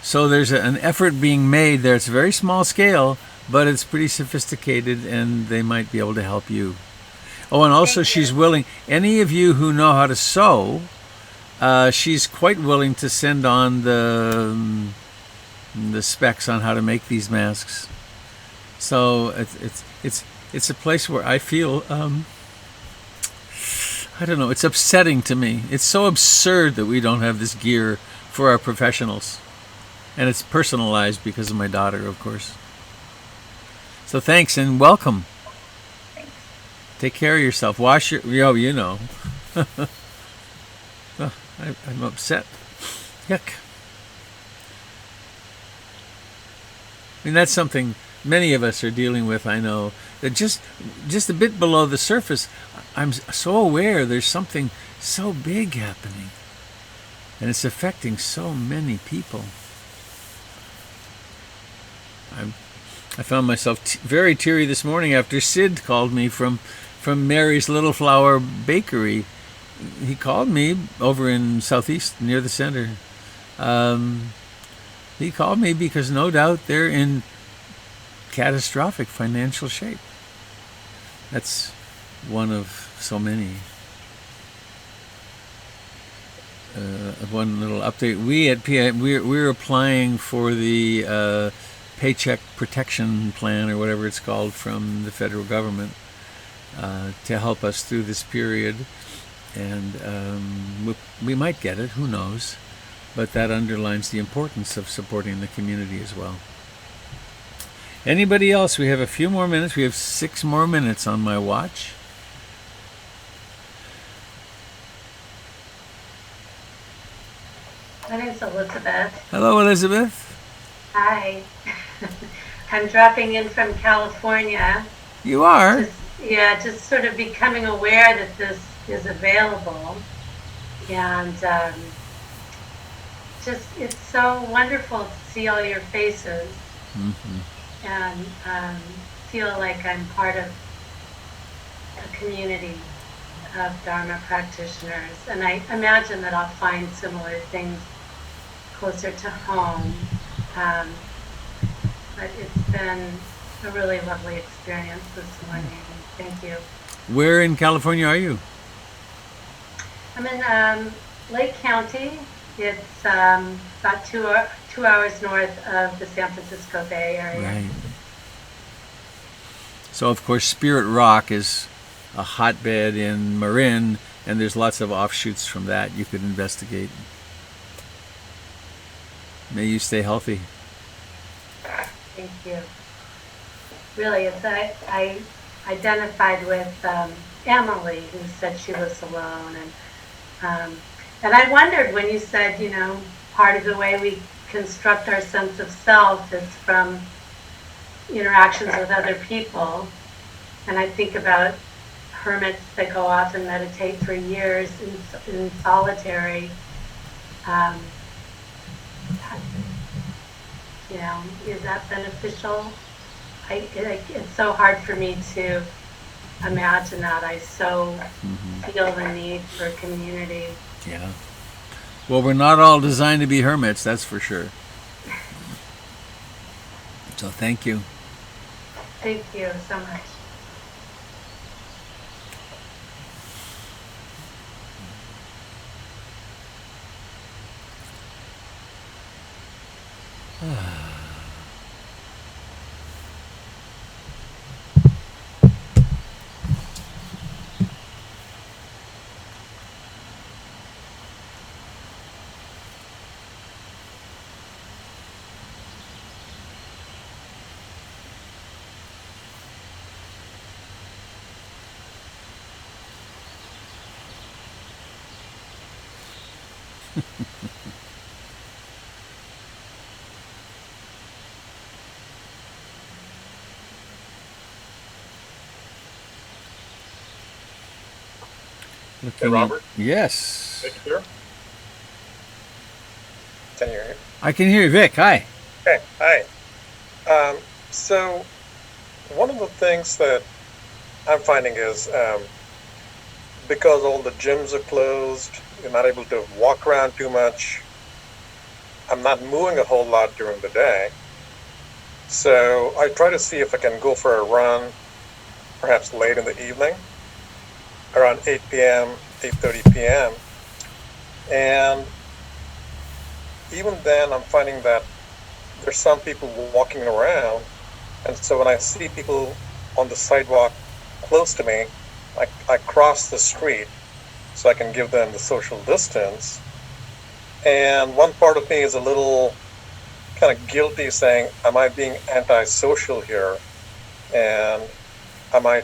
So there's an effort being made there. It's very small scale, but it's pretty sophisticated, and they might be able to help you. Oh, and also she's willing. Any of you who know how to sew, she's quite willing to send on the specs on how to make these masks. So it's a place where I feel I don't know. It's upsetting to me. It's so absurd that we don't have this gear for our professionals, and it's personalized because of my daughter, of course. So thanks and welcome. Thanks. Take care of yourself. Wash your. You know. I'm upset. Yuck. I mean, that's something many of us are dealing with, I know. That just a bit below the surface, I'm so aware there's something so big happening. And it's affecting so many people. I found myself very teary this morning after Sid called me from Mary's Little Flower Bakery. He called me over in Southeast near the center. He called me because no doubt they're in catastrophic financial shape. That's one of so many. One little update. We at PI, we're applying for the Paycheck Protection Plan, or whatever it's called, from the federal government to help us through this period. And we might get it, who knows. But that underlines the importance of supporting the community as well. Anybody else? We have a few more minutes. We have 6 more minutes on my watch. My name's Elizabeth. Hello, Elizabeth. Hi. I'm dropping in from California. You are? Just sort of becoming aware that this is available. And it's so wonderful to see all your faces. Mm-hmm. And feel like I'm part of a community of Dharma practitioners. And I imagine that I'll find similar things closer to home. But it's been a really lovely experience this morning. Thank you. Where in California are you? I'm in Lake County. It's about 2 hours north of the San Francisco Bay Area. Right. So, of course, Spirit Rock is a hotbed in Marin, and there's lots of offshoots from that you could investigate. May you stay healthy. Thank you. Really, I identified with Emily, who said she was alone, and I wondered when you said, part of the way we construct our sense of self is from interactions with other people, and I think about hermits that go off and meditate for years in solitary. Um, is that beneficial? It's so hard for me to imagine that. I so feel the need for community. Yeah. Well, we're not all designed to be hermits, that's for sure. So thank you. Thank you so much. Hey, Robert? Yes. Vic here? Can you hear me? I can hear you, Vic. Hi. Okay, hi. So one of the things that I'm finding is because all the gyms are closed, you're not able to walk around too much. I'm not moving a whole lot during the day. So I try to see if I can go for a run, perhaps late in the evening, around 8 p.m., 8:30 p.m. And even then, I'm finding that there's some people walking around. And so when I see people on the sidewalk close to me, I cross the street so I can give them the social distance. And one part of me is a little kind of guilty, saying, am I being antisocial here? And am I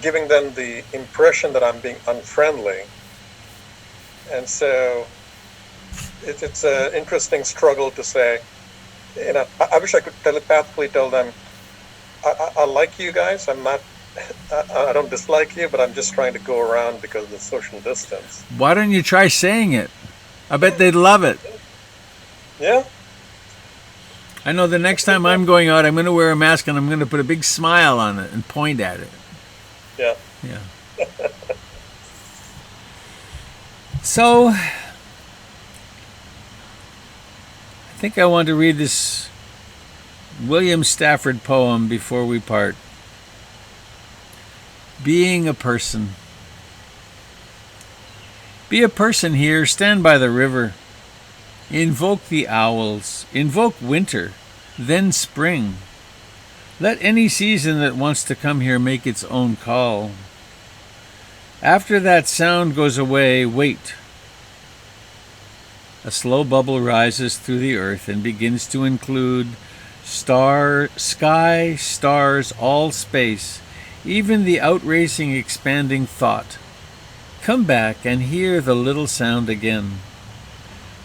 giving them the impression that I'm being unfriendly? And so it's an interesting struggle to say, I wish I could telepathically tell them, I like you guys. I don't dislike you, but I'm just trying to go around because of the social distance. Why don't you try saying it? I bet they'd love it. Yeah. I know the next time I'm going out, I'm going to wear a mask and I'm going to put a big smile on it and point at it. Yeah. Yeah. So, I think I want to read this William Stafford poem before we part. Being a person. Be a person here, stand by the river. Invoke the owls, invoke winter, then spring. Let any season that wants to come here make its own call. After that sound goes away, wait. A slow bubble rises through the earth and begins to include sky, stars, all space, even the outracing, expanding thought. Come back and hear the little sound again.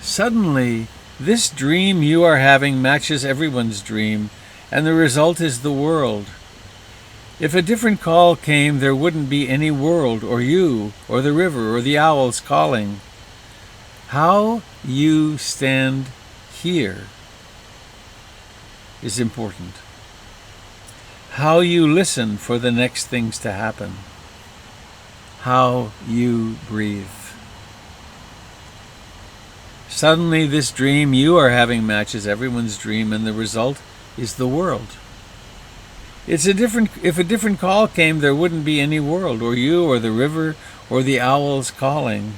Suddenly, this dream you are having matches everyone's dream, and the result is the world. If a different call came, there wouldn't be any world, or you, or the river, or the owls calling. How you stand here is important. How you listen for the next things to happen. How you breathe. Suddenly, this dream you are having matches everyone's dream, and the result is the world. If a different call came, there wouldn't be any world, or you, or the river, or the owls calling.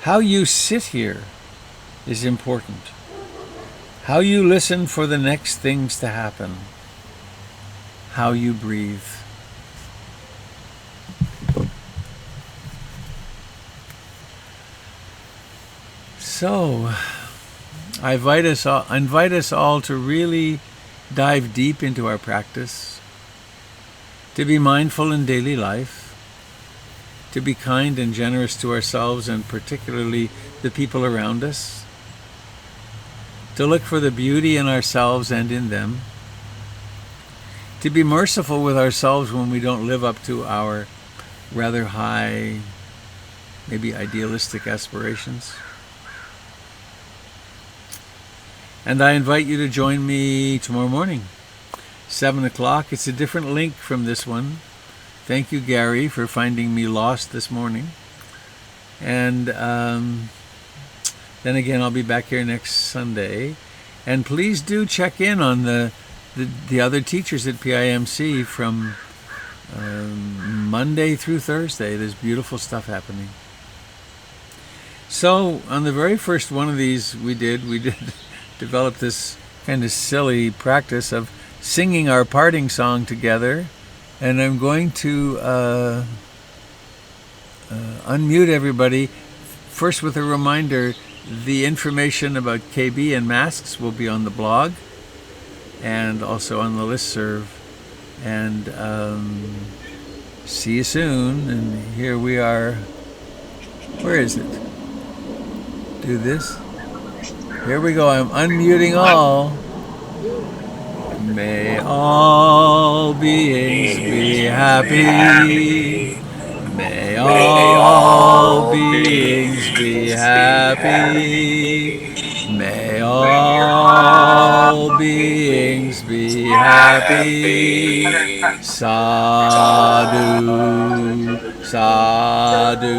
How you sit here is important. How you listen for the next things to happen. How you breathe. So, I invite us all to really dive deep into our practice, to be mindful in daily life, to be kind and generous to ourselves and particularly the people around us, to look for the beauty in ourselves and in them, to be merciful with ourselves when we don't live up to our rather high, maybe idealistic aspirations. And I invite you to join me tomorrow morning, 7 o'clock. It's a different link from this one. Thank you, Gary, for finding me lost this morning. And then again, I'll be back here next Sunday. And please do check in on the other teachers at PIMC from Monday through Thursday. There's beautiful stuff happening. So on the very first one of these we did develop this kind of silly practice of singing our parting song together. And I'm going to unmute everybody. First with a reminder, the information about KB and masks will be on the blog and also on the listserv. And see you soon. And here we are. Where is it? Do this. Here we go. I'm unmuting all. May all beings be happy. May all beings be happy. May all beings be happy. Sadhu, sadhu,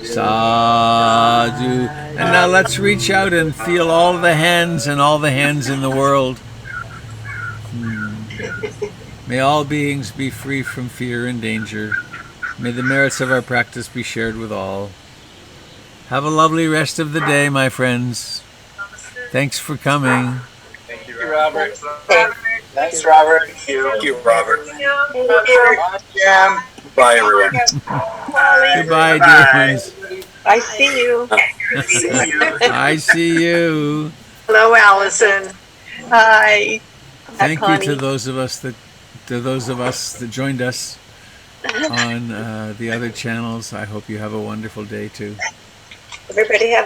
sadhu. And now let's reach out and feel all the hands and all the hands in the world. May all beings be free from fear and danger. May the merits of our practice be shared with all. Have a lovely rest of the day, my friends. Thanks for coming. Thank you, Robert. Thanks, Robert. Thank you, Robert. Yeah. Bye, everyone. Goodbye, dear ones. I see you. See you. I see you. Hello, Allison. Hi. Thank you to those of us that joined us on the other channels. I hope you have a wonderful day too. Everybody have